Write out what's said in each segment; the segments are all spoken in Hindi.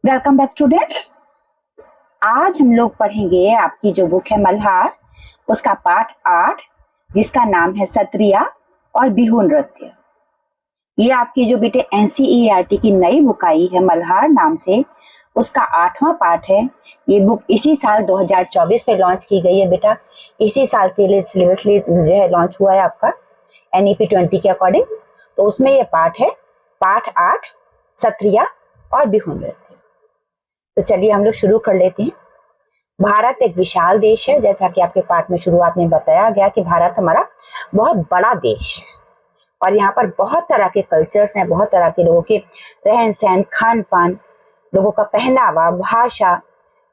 Welcome back student. आज हम लोग पढ़ेंगे आपकी जो बुक है मल्हार, उसका पाठ 8 जिसका नाम है सत्रिया और बिहू नृत्य। ये आपकी जो बेटे एनसीईआरटी की नई बुक आई है मल्हार नाम से, उसका 8वां पाठ है। ये बुक इसी साल 2024 में लॉन्च की गई है बेटा। इसी साल से सिलेबस जो है लॉन्च हुआ है आपका NEP 20 के अकॉर्डिंग। तो उसमें ये पाठ है, पाठ 8 सत्रिया और बिहू नृत्य। तो चलिए हम लोग शुरू कर लेते हैं। भारत एक विशाल देश है, जैसा कि आपके पाठ में शुरुआत में बताया गया कि भारत हमारा बहुत बड़ा देश है और यहाँ पर बहुत तरह के कल्चर्स हैं, बहुत तरह के लोगों के रहन सहन, खान पान, लोगों का पहनावा, भाषा,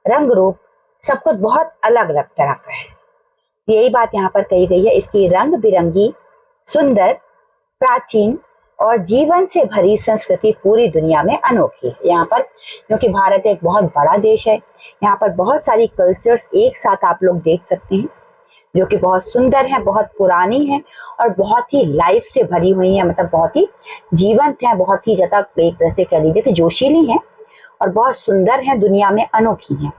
रंग रूप, सब कुछ बहुत अलग अलग तरह का है। यही बात यहाँ पर कही गई है। इसकी रंग बिरंगी, सुंदर, प्राचीन और जीवन से भरी संस्कृति पूरी दुनिया में अनोखी है। यहाँ पर क्योंकि भारत एक बहुत बड़ा देश है, यहाँ पर बहुत सारी कल्चर्स एक साथ आप लोग देख सकते हैं जो कि बहुत सुंदर है, बहुत पुरानी है और बहुत ही लाइफ से भरी हुई है। मतलब बहुत ही जीवंत है, बहुत ही ज्यादा एक तरह से कह लीजिए कि जोशीली है और बहुत सुंदर है, दुनिया में अनोखी है।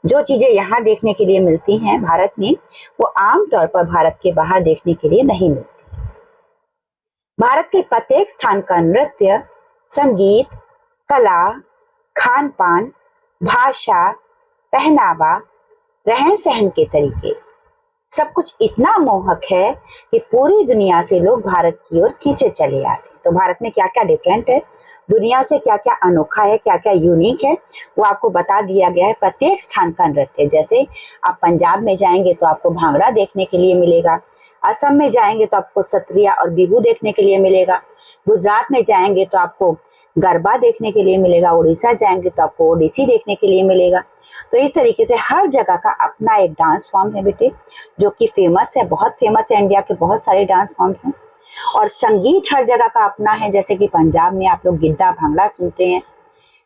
जो चीजें यहाँ देखने के लिए मिलती हैं भारत में, वो आमतौर पर भारत के बाहर देखने के लिए नहीं मिलती। भारत के प्रत्येक स्थान का नृत्य, संगीत, कला, खान पान, भाषा, पहनावा, रहन सहन के तरीके, सब कुछ इतना मोहक है कि पूरी दुनिया से लोग भारत की ओर खींचे चले आते हैं। तो भारत में क्या क्या डिफरेंट है, दुनिया से क्या क्या अनोखा है, क्या क्या यूनिक है, वो आपको बता दिया गया है। प्रत्येक स्थान का नृत्य, जैसे आप पंजाब में जाएंगे तो आपको भांगड़ा देखने के लिए मिलेगा, असम में जाएंगे तो आपको सत्रिया और बिहू देखने के लिए मिलेगा, गुजरात में जाएंगे तो आपको गरबा देखने के लिए मिलेगा, उड़ीसा जाएंगे तो आपको ओडिसी देखने के लिए मिलेगा। तो इस तरीके से हर जगह का अपना एक डांस फॉर्म है बेटे, जो कि फेमस है, बहुत फेमस है। इंडिया के बहुत सारे डांस फॉर्म्स हैं और संगीत हर जगह का अपना है। जैसे कि पंजाब में आप लोग गिद्दा भांगड़ा सुनते हैं,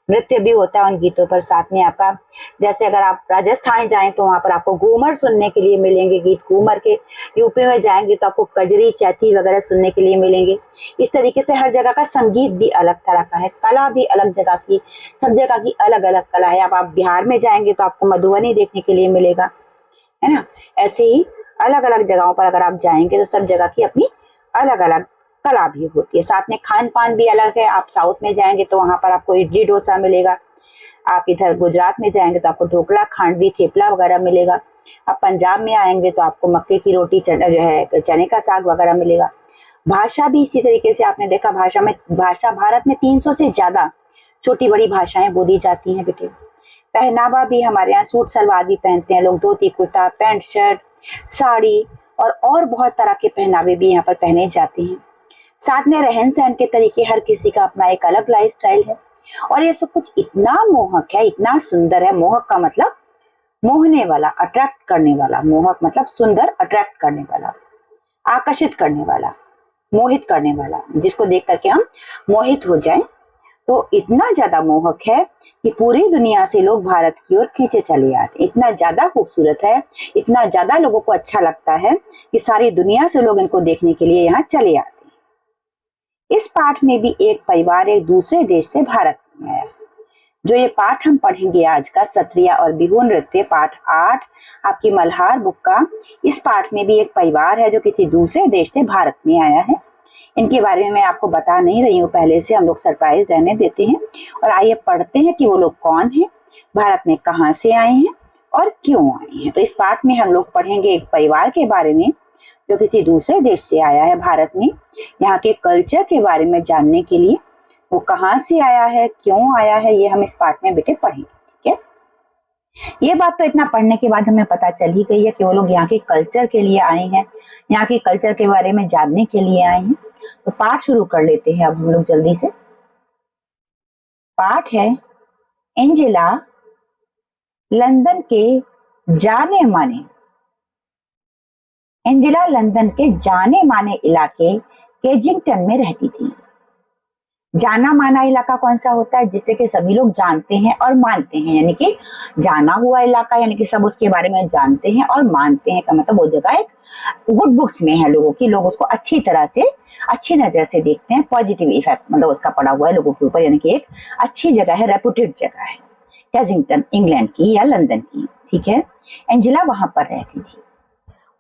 नृत्य भी होता है उन गीतों पर। साथ में आपका जैसे अगर आप राजस्थान जाएं तो वहां पर आपको घूमर सुनने के लिए मिलेंगे, गीत घूमर के। यूपी में जाएंगे तो आपको कजरी, चैती वगैरह सुनने के लिए मिलेंगे। इस तरीके से हर जगह का संगीत भी अलग तरह का है, कला भी अलग जगह की, सब जगह की अलग अलग कला है। अब आप बिहार में जाएंगे तो आपको मधुबनी देखने के लिए मिलेगा, है ना। ऐसे ही अलग अलग जगहों पर अगर आप जाएंगे तो सब जगह की अपनी अलग अलग कला भी होती है। साथ में खान पान भी अलग है। आप साउथ में जाएंगे तो वहां पर आपको इडली डोसा मिलेगा। आप इधर गुजरात में जाएंगे तो आपको ढोकला, खांडवी, थेपला वगैरह मिलेगा। आप पंजाब में आएंगे तो आपको मक्के की रोटी, जो है चने का साग वगैरह मिलेगा। भाषा भी इसी तरीके से आपने देखा, भाषा भारत में 300 से ज्यादा छोटी बड़ी भाषाएं बोली जाती हैं बेटे। पहनावा भी हमारे यहाँ सूट सलवार भी पहनते हैं लोग, धोती कुर्ता, पैंट शर्ट, साड़ी और बहुत तरह के पहनावे भी यहाँ पर पहने जाते हैं। साथ में रहन सहन के तरीके, हर किसी का अपना एक अलग लाइफ स्टाइल है और ये सब कुछ इतना मोहक है, इतना सुंदर है। मोहक का मतलब मोहने वाला, अट्रैक्ट करने वाला। मोहक मतलब सुंदर, अट्रैक्ट करने वाला, आकर्षित करने वाला, मोहित करने वाला, जिसको देख करके हम मोहित हो जाएं। तो इतना ज्यादा मोहक है कि पूरी दुनिया से लोग भारत की ओर खींचे चले आते। इतना ज्यादा खूबसूरत है, इतना ज्यादा लोगों को अच्छा लगता है कि सारी दुनिया से लोग इनको देखने के लिए यहाँ चले आते। इस पाठ में भी एक परिवार एक दूसरे देश से भारत में आया। जो ये पाठ हम पढ़ेंगे आज का, सत्रिया और बिहू नृत्य, पाठ 8 आपकी मल्हार बुक का, इस पाठ में भी एक परिवार है जो किसी दूसरे देश से भारत में आया है। इनके बारे में मैं आपको बता नहीं रही हूँ, पहले से हम लोग सरप्राइज रहने देते हैं और आइए पढ़ते हैं कि वो लोग कौन है, भारत में कहाँ से आए हैं और क्यों आए हैं। तो इस पाठ में हम लोग पढ़ेंगे एक परिवार के बारे में जो किसी दूसरे देश से आया है भारत में, यहाँ के कल्चर के बारे में जानने के लिए। वो कहाँ से आया है, क्यों आया है, ये हम इस पाठ में बेटे पढ़ेंगे, ठीक है। ये बात तो इतना पढ़ने के बाद हमें पता चल ही गई है कि वो लोग यहाँ के कल्चर के लिए आए हैं, यहाँ के कल्चर के बारे में जानने के लिए आए हैं। तो पाठ शुरू कर लेते हैं अब हम लोग जल्दी से। पाठ है एंजेला लंदन के जाने माने एंजेला लंदन के जाने माने इलाके केजिंगटन में रहती थी। जाना माना इलाका कौन सा होता है, जिसे कि सभी लोग जानते हैं और मानते हैं, यानी कि जाना हुआ इलाका, यानी कि सब उसके बारे में जानते हैं और मानते हैं का मतलब वो जगह एक गुड बुक्स में है लोगों की, लोग उसको अच्छी तरह से, अच्छी नजर से देखते हैं, पॉजिटिव इफेक्ट मतलब उसका पड़ा हुआ है लोगों के ऊपर, यानी कि एक अच्छी जगह है, रेपुटेड जगह है। कैजिंगटन इंग्लैंड की या लंदन की, ठीक है। एंजेला वहां पर रहती थी।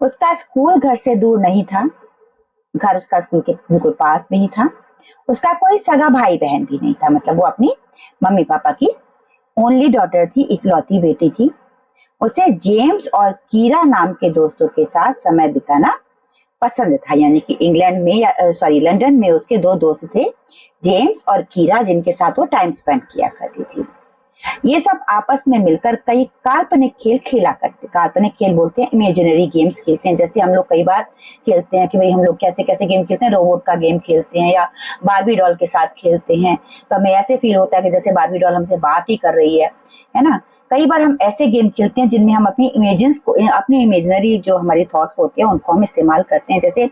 उसका स्कूल घर से दूर नहीं था, घर उसका स्कूल के बिल्कुल पास में ही था। उसका कोई सगा भाई बहन भी नहीं था, मतलब वो अपनी मम्मी पापा की ओनली डॉटर थी, इकलौती बेटी थी। उसे जेम्स और कीरा नाम के दोस्तों के साथ समय बिताना पसंद था, यानी कि इंग्लैंड में या सॉरी लंदन में उसके दो दोस्त थे, जेम्स और कीरा, जिनके साथ वो टाइम स्पेंड किया करती थी। ये सब आपस में मिलकर कई काल्पनिक खेल खेला करते। काल्पनिक खेल बोलते हैं इमेजिनरी गेम्स खेलते हैं, जैसे हम लोग कई बार खेलते हैं कि भाई हम लोग कैसे कैसे गेम खेलते हैं, रोबोट का गेम खेलते हैं या बार्बी डॉल के साथ खेलते हैं, तो हमें ऐसे फील होता है कि जैसे बार्बी डॉल हमसे बात ही कर रही है ना। कई बार हम ऐसे गेम खेलते हैं जिनमें हम अपनी इमेजेंस को, अपनी इमेजिनरी जो हमारी थॉट्स होते हैं उनको हम इस्तेमाल करते हैं। जैसे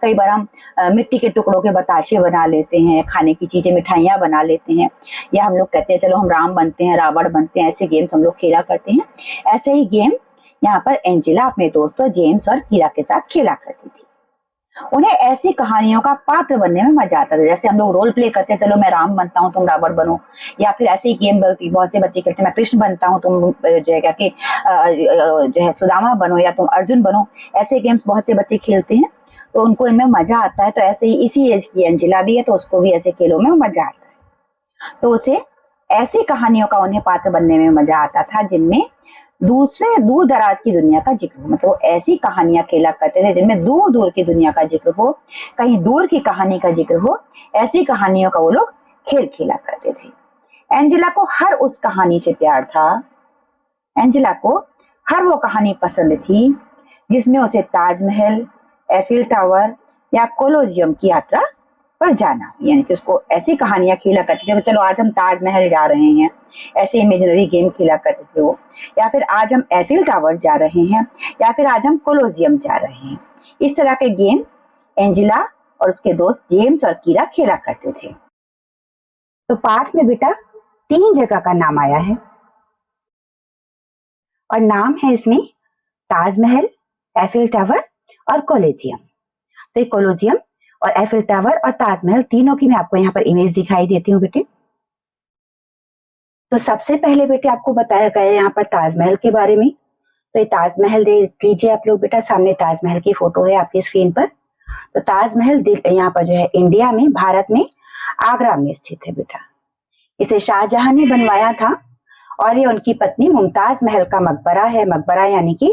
कई बार हम मिट्टी के टुकड़ों के बताशे बना लेते हैं, खाने की चीजें मिठाइयाँ बना लेते हैं, या हम लोग कहते हैं चलो हम राम बनते हैं, रावण बनते हैं, ऐसे गेम्स हम लोग खेला करते हैं। ऐसे ही गेम यहाँ पर एंजेला अपने दोस्तों जेम्स और कीरा के साथ खेला करती थी। उन्हें ऐसी कहानियों का पात्र बनने में मजा आता था, जैसे हम लोग रोल प्ले करते हैं, चलो मैं राम बनता हूँ तुम रावण बनो, या फिर ऐसे ही गेम बनती बहुत से बच्चे खेलते हैं, मैं कृष्ण बनता हूँ तुम जो है क्या कि जो है सुदामा बनो या तुम अर्जुन बनो। ऐसे गेम्स बहुत से बच्चे खेलते हैं, तो उनको इनमें मजा आता है। तो ऐसे ही इसी एज की एंजेला भी है, तो उसको भी ऐसे खेलों में मजा आता है। तो उसे ऐसी कहानियों का उन्हें पात्र बनने में मजा आता था जिनमें दूसरे दूर दराज की दुनिया का जिक्र हो, मतलब ऐसी कहानियां खेला करते थे जिनमें दूर दूर की दुनिया का जिक्र हो, कहीं दूर की कहानी का जिक्र हो, ऐसी कहानियों का वो लोग खेल खेला करते थे। एंजेला को हर उस कहानी से प्यार था। एंजेला को हर वो कहानी पसंद थी जिसमें उसे ताजमहल, एफिल टावर या कोलोजियम की यात्रा पर जाना, यानी कि उसको ऐसी कहानियां खेला करते थे, चलो आज हम ताजमहल जा रहे हैं, ऐसे इमेजिनरी गेम खेला करते थे वो, या फिर आज हम एफिल टावर जा रहे हैं, या फिर आज हम कोलोजियम जा रहे हैं। इस तरह के गेम एंजेला और उसके दोस्त जेम्स और कीरा खेला करते थे। तो पाठ में बेटा 3 जगह का नाम आया है और नाम है इसमें ताजमहल, एफिल टावर और कोलोजियम। तो कोलोजियम और एफिल टावर और ताजमहल तीनों की मैं आपको यहाँ पर इमेज दिखाई देती हूँ बेटे। तो सबसे पहले बेटे आपको बताया गया है यहाँ पर ताजमहल के बारे में। तो ये ताजमहल देख लीजिए आप लोग बेटा, सामने ताजमहल की फोटो है आपकी स्क्रीन पर। तो ताजमहल यहाँ पर जो है इंडिया में, भारत में आगरा में स्थित है बेटा। इसे शाहजहां ने बनवाया था और ये उनकी पत्नी मुमताज महल का मकबरा है। मकबरा यानी कि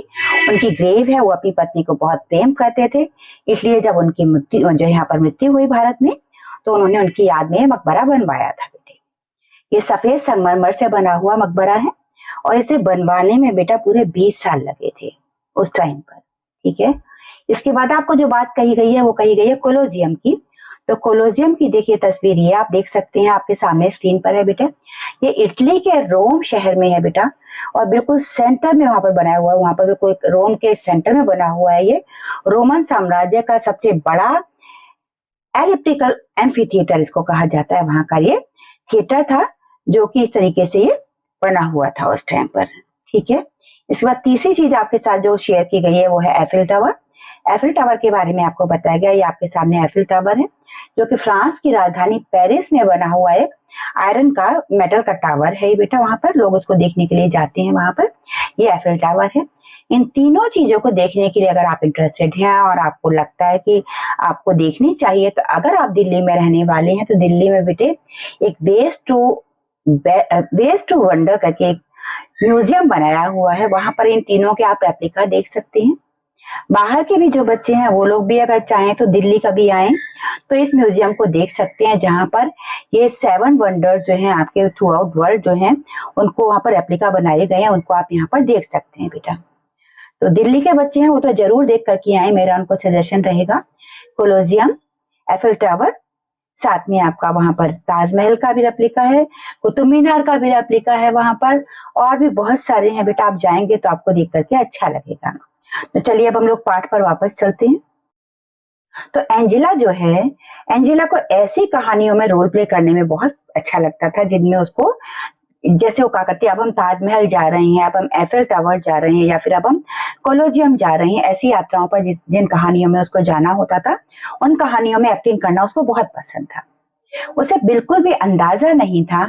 उनकी ग्रेव है। वो अपनी पत्नी को बहुत प्रेम करते थे, इसलिए जब उनकी मृत्यु जो यहाँ पर मृत्यु हुई भारत में, तो उन्होंने उनकी याद में मकबरा बनवाया था बेटे। ये सफेद संगमरमर से बना हुआ मकबरा है और इसे बनवाने में बेटा पूरे 20 साल लगे थे उस टाइम पर, ठीक है। इसके बाद आपको जो बात कही गई है वो कही गई है कोलोजियम की। तो कोलोजियम की देखिए तस्वीर, ये आप देख सकते हैं आपके सामने स्क्रीन पर है बेटा। ये इटली के रोम शहर में है बेटा और बिल्कुल सेंटर में वहां पर बना हुआ है। वहां पर बिल्कुल रोम के सेंटर में बना हुआ है। ये रोमन साम्राज्य का सबसे बड़ा एलिप्टिकल एम्फी थिएटर इसको कहा जाता है। वहां का ये थिएटर था जो कि इस तरीके से ये बना हुआ था उस टाइम पर, ठीक है। इसके बाद तीसरी चीज आपके साथ जो शेयर की गई है वो है एफिल टावर। एफिल टावर के बारे में आपको बताया गया, ये आपके सामने एफिल टावर है जो कि फ्रांस की राजधानी पेरिस में बना हुआ एक आयरन का मेटल का टावर है बेटा। वहां पर लोग उसको देखने के लिए जाते हैं, वहां पर ये एफिल टावर है। इन तीनों चीजों को देखने के लिए अगर आप इंटरेस्टेड हैं और आपको लगता है कि आपको देखनी चाहिए, तो अगर आप दिल्ली में रहने वाले हैं तो दिल्ली में बेटे एक वेस्ट टू वंडर करके एक म्यूजियम बनाया हुआ है। वहां पर इन तीनों के आप रेप्लिका देख सकते हैं। बाहर के भी जो बच्चे हैं वो लोग भी अगर चाहें तो दिल्ली कभी आए तो इस म्यूजियम को देख सकते हैं, जहां पर ये 7 वंडर्स जो हैं आपके थ्रू आउट वर्ल्ड जो हैं उनको वहां पर रेप्लिका बनाए गए हैं, उनको आप यहाँ पर देख सकते हैं बेटा। तो दिल्ली के बच्चे हैं वो तो जरूर देख करके आए, मेरा उनको सजेशन रहेगा। कोलोजियम, एफिल टावर, साथ में आपका वहां पर ताजमहल का भी रेप्लिका है, कुतुब मीनार का भी रेप्लिका है वहां पर, और भी बहुत सारे हैं बेटा। आप जाएंगे तो आपको देख करके अच्छा लगेगा। तो चलिए अब हम लोग पाठ पर वापस चलते हैं। तो एंजेला जो है, एंजेला को ऐसी कहानियों में रोल प्ले करने में बहुत अच्छा लगता था जिनमें उसको, जैसे वो क्या करती है, अब हम ताजमहल जा रहे हैं, अब हम एफिल टावर जा रहे हैं, या फिर अब हम कोलोजियम जा रहे हैं, ऐसी यात्राओं पर जिन कहानियों में उसको जाना होता था, उन कहानियों में एक्टिंग करना उसको बहुत पसंद था। उसे बिल्कुल भी अंदाजा नहीं था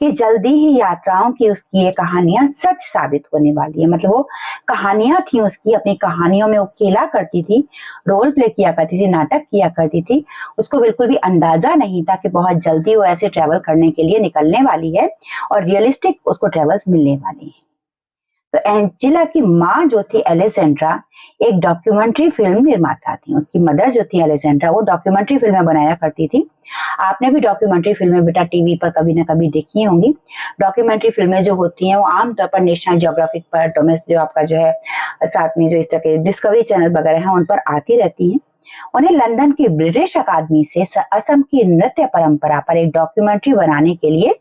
कि जल्दी ही यात्राओं की उसकी ये कहानियां सच साबित होने वाली है। मतलब वो कहानियां थी उसकी, अपनी कहानियों में वो खेला करती थी, रोल प्ले किया करती थी, नाटक किया करती थी। उसको बिल्कुल भी अंदाजा नहीं था कि बहुत जल्दी वो ऐसे ट्रेवल करने के लिए निकलने वाली है और रियलिस्टिक उसको ट्रेवल्स मिलने वाली है। तो एंजेला की माँ जो थी एलेसेंड्रा, एक डॉक्यूमेंट्री फिल्म निर्माता थी। उसकी मदर जो थी एलेसेंड्रा, वो डॉक्यूमेंट्री फिल्में बनाया करती थी। आपने भी डॉक्यूमेंट्री फिल्में बेटा टीवी पर कभी ना कभी देखी होंगी। डॉक्यूमेंट्री फिल्में जो होती हैं वो आमतौर पर नेशनल ज्योग्राफिक पर, डोमेस्टिक जो आपका जो है, साथ में जो इस तरह के डिस्कवरी चैनल वगैरह हैं उन पर आती रहती हैं। उन्हें लंदन की ब्रिटिश अकादमी से असम की नृत्य परंपरा पर एक डॉक्यूमेंट्री बनाने के लिए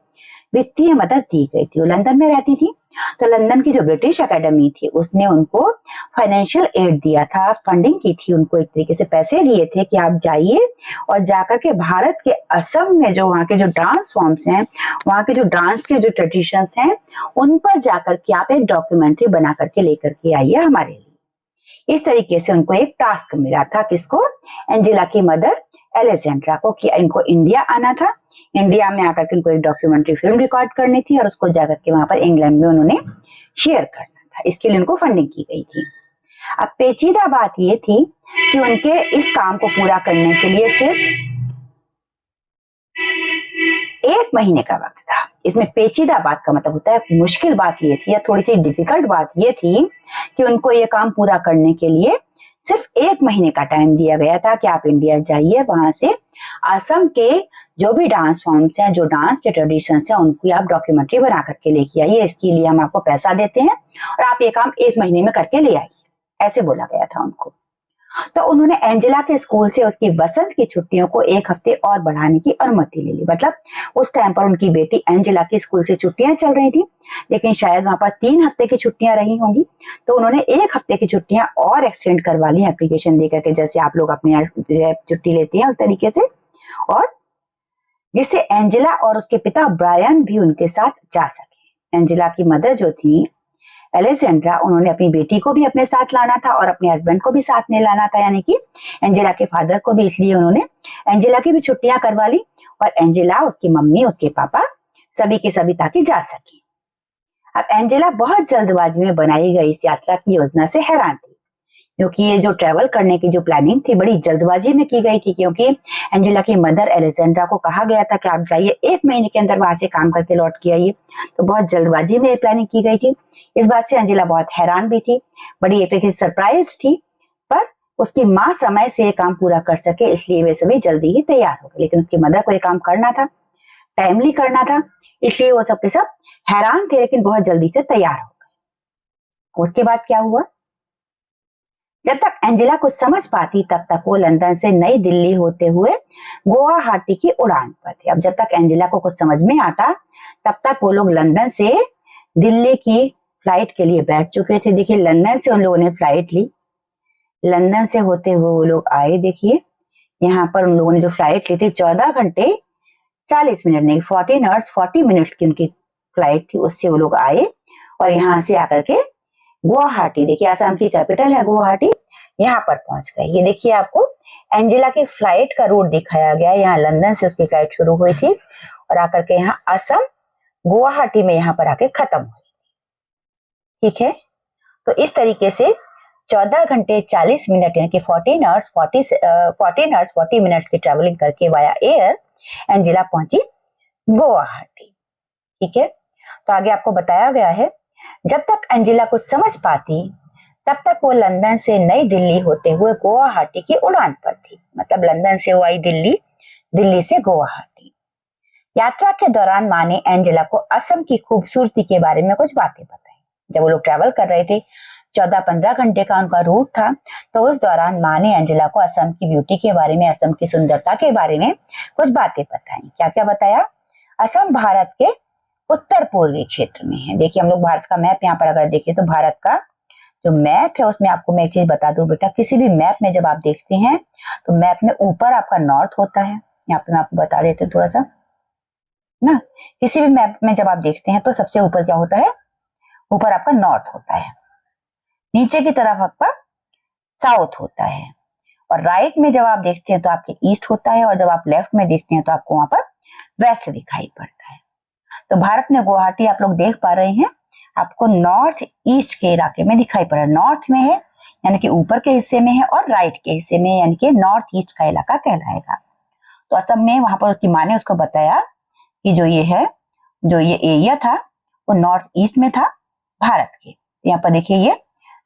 वित्तीय मदद दी गई थी। वो लंदन में रहती थी, तो लंदन की जो ब्रिटिश अकेडमी थी उसने उनको फाइनेंशियल एड दिया था, फंडिंग की थी, उनको एक तरीके से पैसे दिए थे कि आप जाइए और जाकर के भारत के असम में जो वहाँ के जो डांस फॉर्म्स हैं, वहाँ के जो डांस के जो ट्रेडिशंस हैं, उन पर जाकर के आप एक डॉक्यूमेंट्री बना करके लेकर के आइए हमारे लिए। इस तरीके से उनको एक टास्क मिला था, किसको? एंजेला की मदर एलेक्जेंड्रा को, कि इनको इंडिया आना था। इंडिया में आकर के उनको एक डॉक्यूमेंट्री फिल्म रिकॉर्ड करनी थी और उसको जाकर के वहां पर इंग्लैंड में उन्होंने शेयर करना था। इसके लिए उनको फंडिंग की गई थी। अब पेचीदा बात ये थी कि उनके इस काम को पूरा करने के लिए सिर्फ 1 महीने का वक्त था। इसमें पेचीदा बात का मतलब होता है मुश्किल बात ये थी, या थोड़ी सी डिफिकल्ट बात ये थी कि उनको ये काम पूरा करने के लिए सिर्फ 1 महीने का टाइम दिया गया था कि आप इंडिया जाइए, वहां से असम के जो भी डांस फॉर्म्स हैं, जो डांस के ट्रेडिशंस हैं, उनकी आप डॉक्यूमेंट्री बना करके लेके आइए। इसके लिए हम आपको पैसा देते हैं और आप ये काम 1 महीने में करके ले आइए, ऐसे बोला गया था उनको। तो उन्होंने एंजेला के स्कूल से उसकी वसंत की छुट्टियों को 1 हफ्ते और बढ़ाने की अनुमति ले ली। मतलब उस टाइम पर उनकी बेटी एंजेला की स्कूल से छुट्टियां चल रही थी, लेकिन शायद वहां पर 3 हफ्ते की छुट्टियां रही होंगी, तो उन्होंने 1 हफ्ते की छुट्टियां और एक्सटेंड करवा ली एप्लीकेशन देकर के, जैसे आप लोग अपने छुट्टी लेते हैं उस तरीके से, और जिससे एंजेला और उसके पिता ब्रायन भी उनके साथ जा सके। एंजेला की मदर जो थी एलेक्जेंड्रा, उन्होंने अपनी बेटी को भी अपने साथ लाना था और अपने हस्बैंड को भी साथ में लाना था, यानी कि एंजेला के फादर को भी। इसलिए उन्होंने एंजेला की भी छुट्टियां करवा ली और एंजेला, उसकी मम्मी, उसके पापा, सभी के सभी ताकि जा सके। अब एंजेला बहुत जल्दबाजी में बनाई गई इस यात्रा की योजना से हैरान थी, क्योंकि ये जो ट्रेवल करने की जो प्लानिंग थी बड़ी जल्दबाजी में की गई थी, क्योंकि एंजेला की मदर एलेक्जेंड्रा को कहा गया था कि आप जाइए, 1 महीने के अंदर वहां से काम करके लौट के आइए। तो बहुत जल्दबाजी में ये प्लानिंग की गई थी। इस बात से एंजेला बहुत हैरान भी थी, बड़ी एक तरीके से सरप्राइज थी, पर उसकी माँ समय से ये काम पूरा कर सके इसलिए वे सभी जल्दी ही तैयार हो गए। लेकिन उसकी मदर को ये काम करना था, टाइमली करना था, इसलिए वो सब के सब हैरान थे, लेकिन बहुत जल्दी से तैयार हो गए। उसके बाद क्या हुआ? जब तक एंजेला कुछ समझ पाती तब तक वो लंदन से नई दिल्ली होते हुए गुवाहाटी की उड़ान पर थे। अब जब तक एंजेला को कुछ समझ में आता तब तक वो लोग लंदन से दिल्ली की फ्लाइट के लिए बैठ चुके थे। देखिए, लंदन से उन लोगों ने फ्लाइट ली, लंदन से होते हुए वो लोग आए। देखिए यहाँ पर उन लोगों ने जो फ्लाइट ली थी 14 घंटे 40 मिनट नहीं, 14 आवर्स 40 मिनट्स की उनकी फ्लाइट थी, उससे वो लोग आए और यहाँ से आकर के गुवाहाटी, देखिए असम की कैपिटल है गुवाहाटी, यहाँ पर पहुंच गए। ये देखिए आपको एंजेला की फ्लाइट का रूट दिखाया गया है। यहाँ लंदन से उसकी फ्लाइट शुरू हुई थी और आकर के यहाँ असम गुवाहाटी में यहाँ पर आके खत्म हुई। ठीक है, तो इस तरीके से 14 घंटे 40 मिनट यानी कि 14 आवर्स 40 मिनट्स की ट्रेवलिंग करके वाया एयर एंजेला पहुंची गुवाहाटी। ठीक है, तो आगे आपको बताया गया है जब तक एंजेला को समझ पाती तब तक वो लंदन से नई दिल्ली होते हुए गुवाहाटी की उड़ान पर थी। मतलब लंदन से वो आई दिल्ली, दिल्ली से गुवाहाटी। यात्रा के दौरान माँ ने एंजेला को असम की खूबसूरती के बारे में कुछ बातें बताई। जब वो लोग ट्रेवल कर रहे थे, 14-15 घंटे का उनका रूट था, तो उस दौरान माँ ने एंजेला को असम की ब्यूटी के बारे में, असम की सुंदरता के बारे में कुछ बातें बताई। क्या क्या बताया? असम भारत के उत्तर पूर्वी क्षेत्र में है। देखिए हम लोग भारत का मैप यहाँ पर अगर देखें तो भारत का जो मैप है उसमें आपको मैं एक चीज बता दूं बेटा, किसी भी मैप में जब आप देखते हैं तो मैप में ऊपर आपका नॉर्थ होता है। यहाँ पे मैं आपको बता देती हूँ थोड़ा सा ना, किसी भी मैप में जब आप देखते हैं तो सबसे ऊपर क्या होता है? ऊपर आपका नॉर्थ होता है, नीचे की तरफ आपका साउथ होता है, और राइट में जब आप देखते हैं तो आपके ईस्ट होता है, और जब आप लेफ्ट में देखते हैं तो आपको वहां पर वेस्ट दिखाई पड़ता है। तो भारत में गुवाहाटी आप लोग देख पा रहे हैं, आपको नॉर्थ ईस्ट के इलाके में दिखाई पड़ रहा है। नॉर्थ में है यानी कि ऊपर के हिस्से में है, और राइट के हिस्से में यानी कि नॉर्थ ईस्ट का इलाका कहलाएगा। तो असम में वहां पर उसकी माँ ने उसको बताया कि जो ये एरिया था वो नॉर्थ ईस्ट में था भारत के। यहाँ पर देखिए ये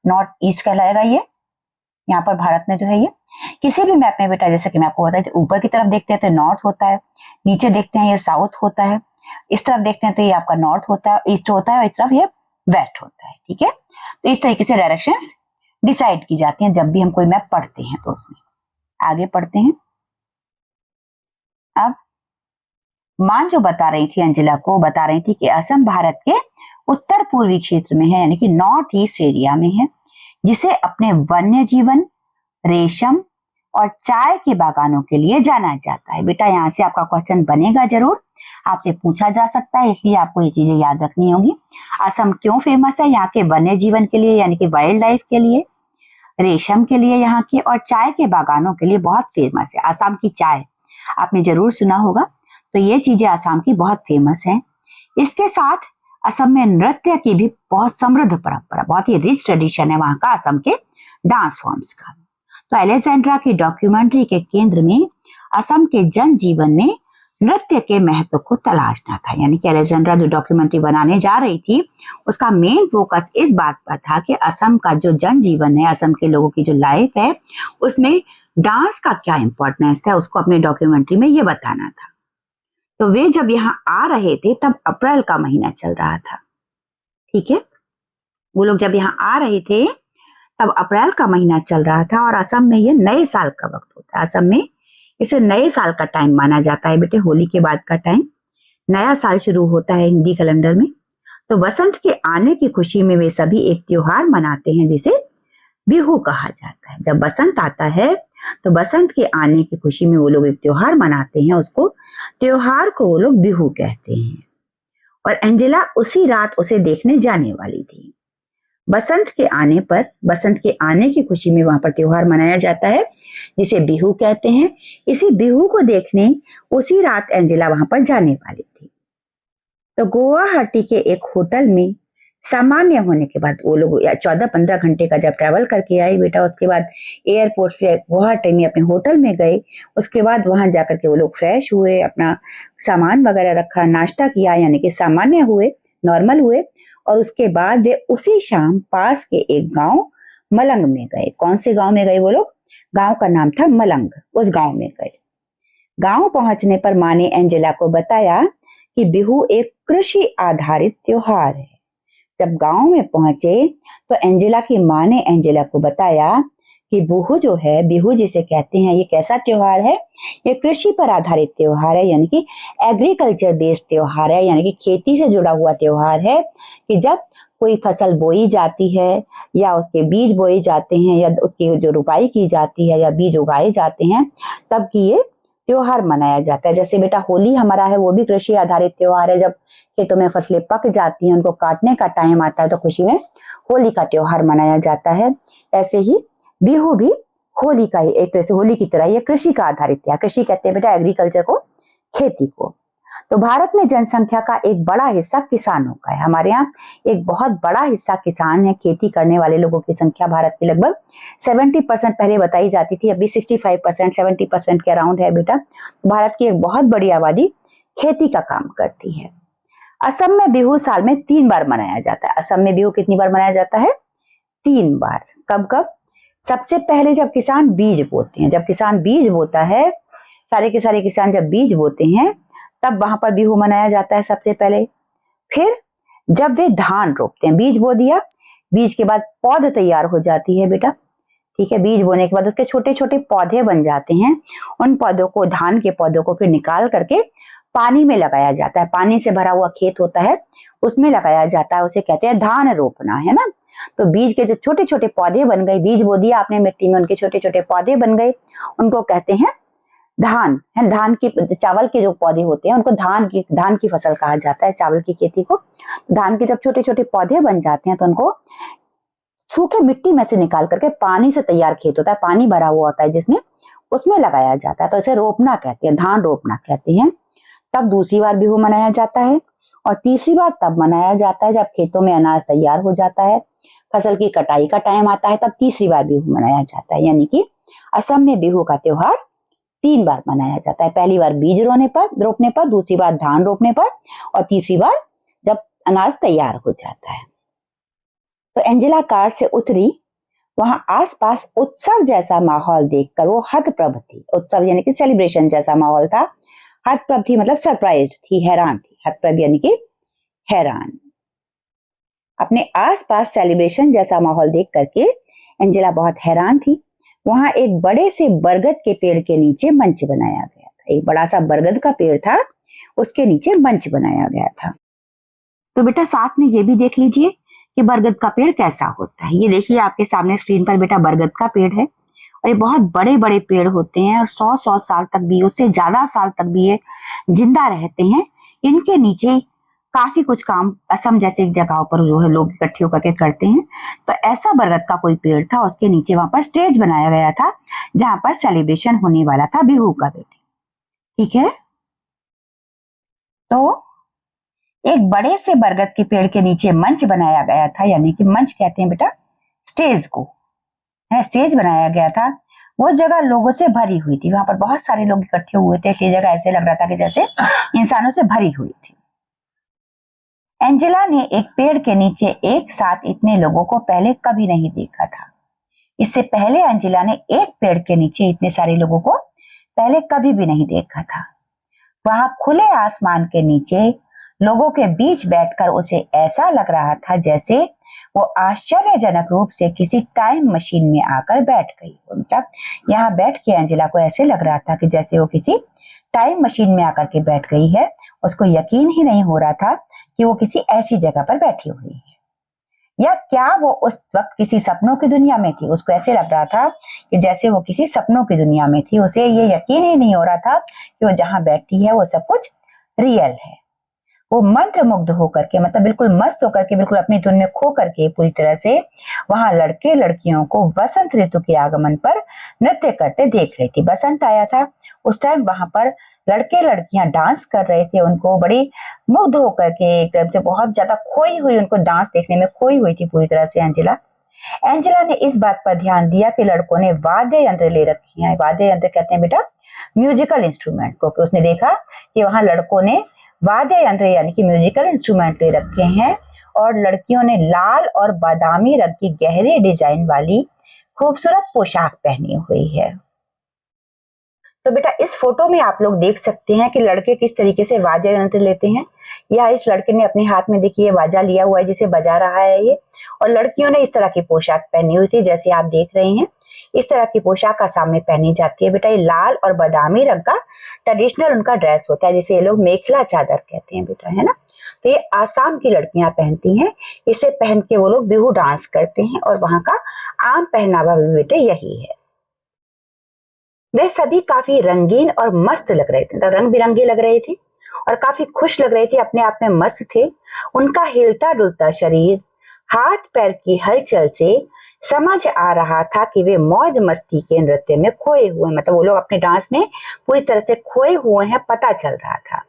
नॉर्थ ईस्ट कहलाएगा। ये यहाँ पर भारत में जो है, ये किसी भी मैप में बेटा, जैसे कि मैं आपको बताया, ऊपर की तरफ देखते हैं तो नॉर्थ होता है, नीचे देखते हैं ये साउथ होता है, इस तरफ देखते हैं तो ये आपका नॉर्थ होता है, ईस्ट होता है, और इस तरफ ये वेस्ट होता है। ठीक है, तो इस तरीके से डायरेक्शंस डिसाइड की जाती हैं जब भी हम कोई मैप पढ़ते हैं। तो उसमें आगे पढ़ते हैं। अब मान जो बता रही थी अंजिला को, बता रही थी कि असम भारत के उत्तर पूर्वी क्षेत्र में है, यानी कि नॉर्थ ईस्ट एरिया में है, जिसे अपने वन्य जीवन, रेशम और चाय के बागानों के लिए जाना जाता है। बेटा यहाँ से आपका क्वेश्चन बनेगा जरूर, आपसे पूछा जा सकता है, इसलिए आपको ये चीजें याद रखनी होगी। असम क्यों फेमस है? यहाँ के वन्य जीवन के लिए यानी कि वाइल्ड लाइफ के लिए, रेशम के लिए यहाँ के, और चाय के बागानों के लिए बहुत फेमस है। असम की चाय आपने जरूर सुना होगा। तो ये चीजें असम की बहुत फेमस हैं। इसके साथ असम में नृत्य की भी बहुत समृद्ध परंपरा, बहुत ही रिच ट्रेडिशन है वहां का असम के डांस फॉर्म्स का। तो अलेक्जेंड्रा की डॉक्यूमेंट्री के केंद्र में असम के जनजीवन ने नृत्य के महत्व को तलाशना था। यानी कि अलेक्जेंड्रा जो डॉक्यूमेंट्री बनाने जा रही थी, उसका मेन फोकस इस बात पर था कि असम का जो जनजीवन है, असम के लोगों की जो लाइफ है, उसमें डांस का क्या इंपॉर्टेंस है, उसको अपने डॉक्यूमेंट्री में ये बताना था। तो वे जब यहाँ आ रहे थे तब अप्रैल का महीना चल रहा था। ठीक है, वो लोग जब यहाँ आ रहे थे तब अप्रैल का महीना चल रहा था, और असम में ये नए साल का वक्त होता है। असम में इसे नए साल का टाइम माना जाता है बेटे, होली के बाद का टाइम, नया साल शुरू होता है हिंदी कैलेंडर में। तो वसंत के आने की खुशी में वे सभी एक त्योहार मनाते हैं जिसे बिहू कहा जाता है। जब बसंत आता है तो बसंत के आने की खुशी में वो लोग एक त्योहार मनाते हैं, उसको त्योहार को वो लोग बिहू कहते हैं। और एंजेला उसी रात उसे देखने जाने वाली थी। बसंत के आने पर, बसंत के आने की खुशी में वहां पर त्योहार मनाया जाता है जिसे बिहू कहते हैं। इसी बिहू को देखने उसी रात एंजेला वहां पर जाने वाली थी। तो गुवाहाटी के एक होटल में सामान्य होने के बाद वो लोग 14-15 घंटे का जब ट्रैवल करके आई बेटा, उसके बाद एयरपोर्ट से गुवाहाटी में अपने होटल में गए। उसके बाद वहां जाकर के वो लोग फ्रेश हुए, अपना सामान वगैरह रखा, नाश्ता किया, यानी कि सामान्य हुए, नॉर्मल हुए। और उसके बाद वे उसी शाम पास के एक गांव मलंग में गए। कौन से गांव में गए वो लोग? गांव का नाम था मलंग। उस गांव में गए। गांव पहुंचने पर माँ ने एंजेला को बताया कि बिहू एक कृषि आधारित त्योहार है। जब गांव में पहुंचे तो एंजेला की माँ ने एंजेला को बताया कि बिहू जो है, बिहू जिसे कहते हैं, ये कैसा त्योहार है? ये कृषि पर आधारित त्योहार है, यानी कि एग्रीकल्चर बेस्ड त्योहार है, यानी कि खेती से जुड़ा हुआ त्योहार है। कि जब कोई फसल बोई जाती है या उसके बीज बोए जाते हैं या उसकी जो रुपाई की जाती है या बीज उगाए जाते हैं, तब की ये त्योहार मनाया जाता है। जैसे बेटा होली हमारा है, वो भी कृषि आधारित त्योहार है। जब खेतों में फसलें पक जाती हैं, उनको काटने का टाइम आता है, तो खुशी में होली का त्योहार मनाया जाता है। ऐसे ही बिहू भी होली का ही एक तरह से, होली की तरह ये कृषि का आधारित त्योहार। कृषि कहते हैं बेटा एग्रीकल्चर को, खेती को। तो भारत में जनसंख्या का एक बड़ा हिस्सा किसानों का है। हमारे यहाँ एक बहुत बड़ा हिस्सा किसान है। खेती करने वाले लोगों की संख्या भारत की लगभग 70% पहले बताई जाती थी, अभी 65% 70% के अराउंड है बेटा। भारत की एक बहुत बड़ी आबादी खेती का काम करती है। असम में बिहू साल में 3 बार मनाया जाता है। असम में बिहू कितनी बार मनाया जाता है? 3 बार। कब कब? सबसे पहले जब किसान बीज बोते हैं। जब किसान बीज बोता है, सारे के सारे किसान जब बीज बोते हैं, तब वहां पर बिहू मनाया जाता है सबसे पहले। फिर जब वे धान रोपते हैं, बीज बो दिया, बीज के बाद पौध तैयार हो जाती है बेटा। ठीक है, बीज बोने के बाद उसके छोटे छोटे पौधे बन जाते हैं। उन पौधों को, धान के पौधों को फिर निकाल करके पानी में लगाया जाता है। पानी से भरा हुआ खेत होता है, उसमें लगाया जाता है। उसे कहते हैं धान रोपना, है ना। तो बीज के जो छोटे छोटे पौधे बन गए, बीज बो दिया आपने मिट्टी में, उनके छोटे छोटे पौधे बन गए, उनको कहते हैं धान। है धान की, चावल के जो पौधे होते हैं उनको धान की फसल कहा जाता है, चावल की खेती को। धान के जब छोटे छोटे पौधे बन जाते हैं तो उनको सूखे मिट्टी में से निकाल करके, पानी से तैयार खेत होता है, पानी भरा हुआ होता है जिसमें, उसमें लगाया जाता है। तो इसे रोपना कहते हैं, धान रोपना कहते हैं। तब दूसरी बार बिहू मनाया जाता है, और तीसरी बार तब मनाया जाता है जब खेतों में अनाज तैयार हो जाता है, फसल की कटाई का टाइम आता है, तब तीसरी बार बिहू मनाया जाता है। यानी कि असम में बिहू का त्योहार 3 बार मनाया जाता है। पहली बार बीज रोपने पर, दूसरी बार धान रोपने पर, और तीसरी बार जब अनाज तैयार हो जाता है। तो एंजेला कार से उतरी, वहां आसपास उत्सव जैसा माहौल देखकर वो हतप्रभ थी। उत्सव यानी कि सेलिब्रेशन जैसा माहौल था। हतप्रभ थी मतलब सरप्राइज थी, हैरान थी। हतप्रभ यानी कि हैरान। अपने आसपास सेलिब्रेशन जैसा माहौल देख करके एंजेला बहुत हैरान थी। वहां एक बड़े से बरगद के पेड़ के नीचे मंच बनाया गया था। एक बड़ा सा बरगद का पेड़ था, उसके नीचे मंच बनाया गया था। तो बेटा साथ में ये भी देख लीजिए कि बरगद का पेड़ कैसा होता है। ये देखिए आपके सामने स्क्रीन पर बेटा बरगद का पेड़ है, और ये बहुत बड़े बड़े पेड़ होते हैं, और 100 साल तक भी, उससे ज्यादा साल तक भी ये जिंदा रहते हैं। इनके नीचे काफी कुछ काम असम जैसे जगहों पर जो है लोग इकट्ठे होकर के करते हैं। तो ऐसा बरगद का कोई पेड़ था, उसके नीचे वहां पर स्टेज बनाया गया था जहां पर सेलिब्रेशन होने वाला था बिहू का बेटे। ठीक है, तो एक बड़े से बरगद के पेड़ के नीचे मंच बनाया गया था, यानी कि मंच कहते हैं बेटा स्टेज को, है स्टेज बनाया गया था। वो जगह लोगों से भरी हुई थी, वहां पर बहुत सारे लोग इकट्ठे हुए थे। ये जगह ऐसे लग रहा था कि जैसे इंसानों से भरी हुई थी। एंजेला ने एक पेड़ के नीचे एक साथ इतने लोगों को पहले कभी नहीं देखा था। इससे पहले एंजेला ने एक पेड़ के नीचे इतने सारे लोगों को पहले कभी भी नहीं देखा था। वहां खुले आसमान के नीचे लोगों के बीच बैठकर उसे ऐसा लग रहा था जैसे वो आश्चर्यजनक रूप से किसी टाइम मशीन में आकर बैठ गई। मतलब यहाँ बैठ के एंजेला को ऐसे लग रहा था कि जैसे वो किसी टाइम मशीन में आकर के बैठ गई है। उसको यकीन ही नहीं हो रहा था कि वो किसी ऐसी जगह पर बैठी हुई है, या क्या वो उस वक्त किसी सपनों की दुनिया में थी। उसको ऐसे लग रहा था कि जैसे वो किसी सपनों की दुनिया में थी। उसे ये यकीन ही नहीं हो रहा था कि वो जहां बैठी है वो सब कुछ रियल है। वो मंत्र मुग्ध होकर के, मतलब बिल्कुल मस्त होकर के, बिल्कुल अपनी धुन में खो करके पूरी तरह से वहां लड़के लड़कियों को वसंत ऋतु के आगमन पर नृत्य करते देख रही थी। बसंत आया था, उस टाइम वहां पर लड़के लड़कियां डांस कर रहे थे। उनको बड़ी मुग्ध होकर के एकदम से बहुत ज्यादा खोई हुई, उनको डांस देखने में खोई हुई थी पूरी तरह से एंजेला। एंजेला ने इस बात पर ध्यान दिया कि लड़कों ने वाद्य यंत्र ले रखे हैं। वाद्य यंत्र कहते हैं बेटा म्यूजिकल इंस्ट्रूमेंट को। उसने देखा कि वहां लड़कों ने वाद्य यंत्र यानी कि म्यूजिकल इंस्ट्रूमेंट ले रखे हैं, और लड़कियों ने लाल और बादामी रंग की गहरी डिजाइन वाली खूबसूरत पोशाक पहनी हुई है। तो बेटा इस फोटो में आप लोग देख सकते हैं कि लड़के किस तरीके से वाद्य यंत्र लेते हैं। या इस लड़के ने अपने हाथ में देखिए बाजा लिया हुआ है जिसे बजा रहा है ये, और लड़कियों ने इस तरह की पोशाक पहनी हुई थी जैसे आप देख रहे हैं। इस तरह की पोशाक आसाम में पहनी जाती है बेटा। ये लाल और बादामी रंग का ट्रेडिशनल उनका ड्रेस होता है जिसे ये लोग मेखला चादर कहते हैं बेटा, है ना। तो ये आसाम की लड़कियां पहनती हैं। इसे पहन के वो लोग बिहू डांस करते हैं, और वहां का आम पहनावा भी बेटे यही है। वे सभी काफी रंगीन और मस्त लग रहे थे, रंग बिरंगे लग रहे थे, और काफी खुश लग रहे थे, अपने आप में मस्त थे। उनका हिलता डुलता शरीर, हाथ पैर की हलचल से समझ आ रहा था कि वे मौज मस्ती के नृत्य में खोए हुए, मतलब वो लोग अपने डांस में पूरी तरह से खोए हुए हैं, पता चल रहा था।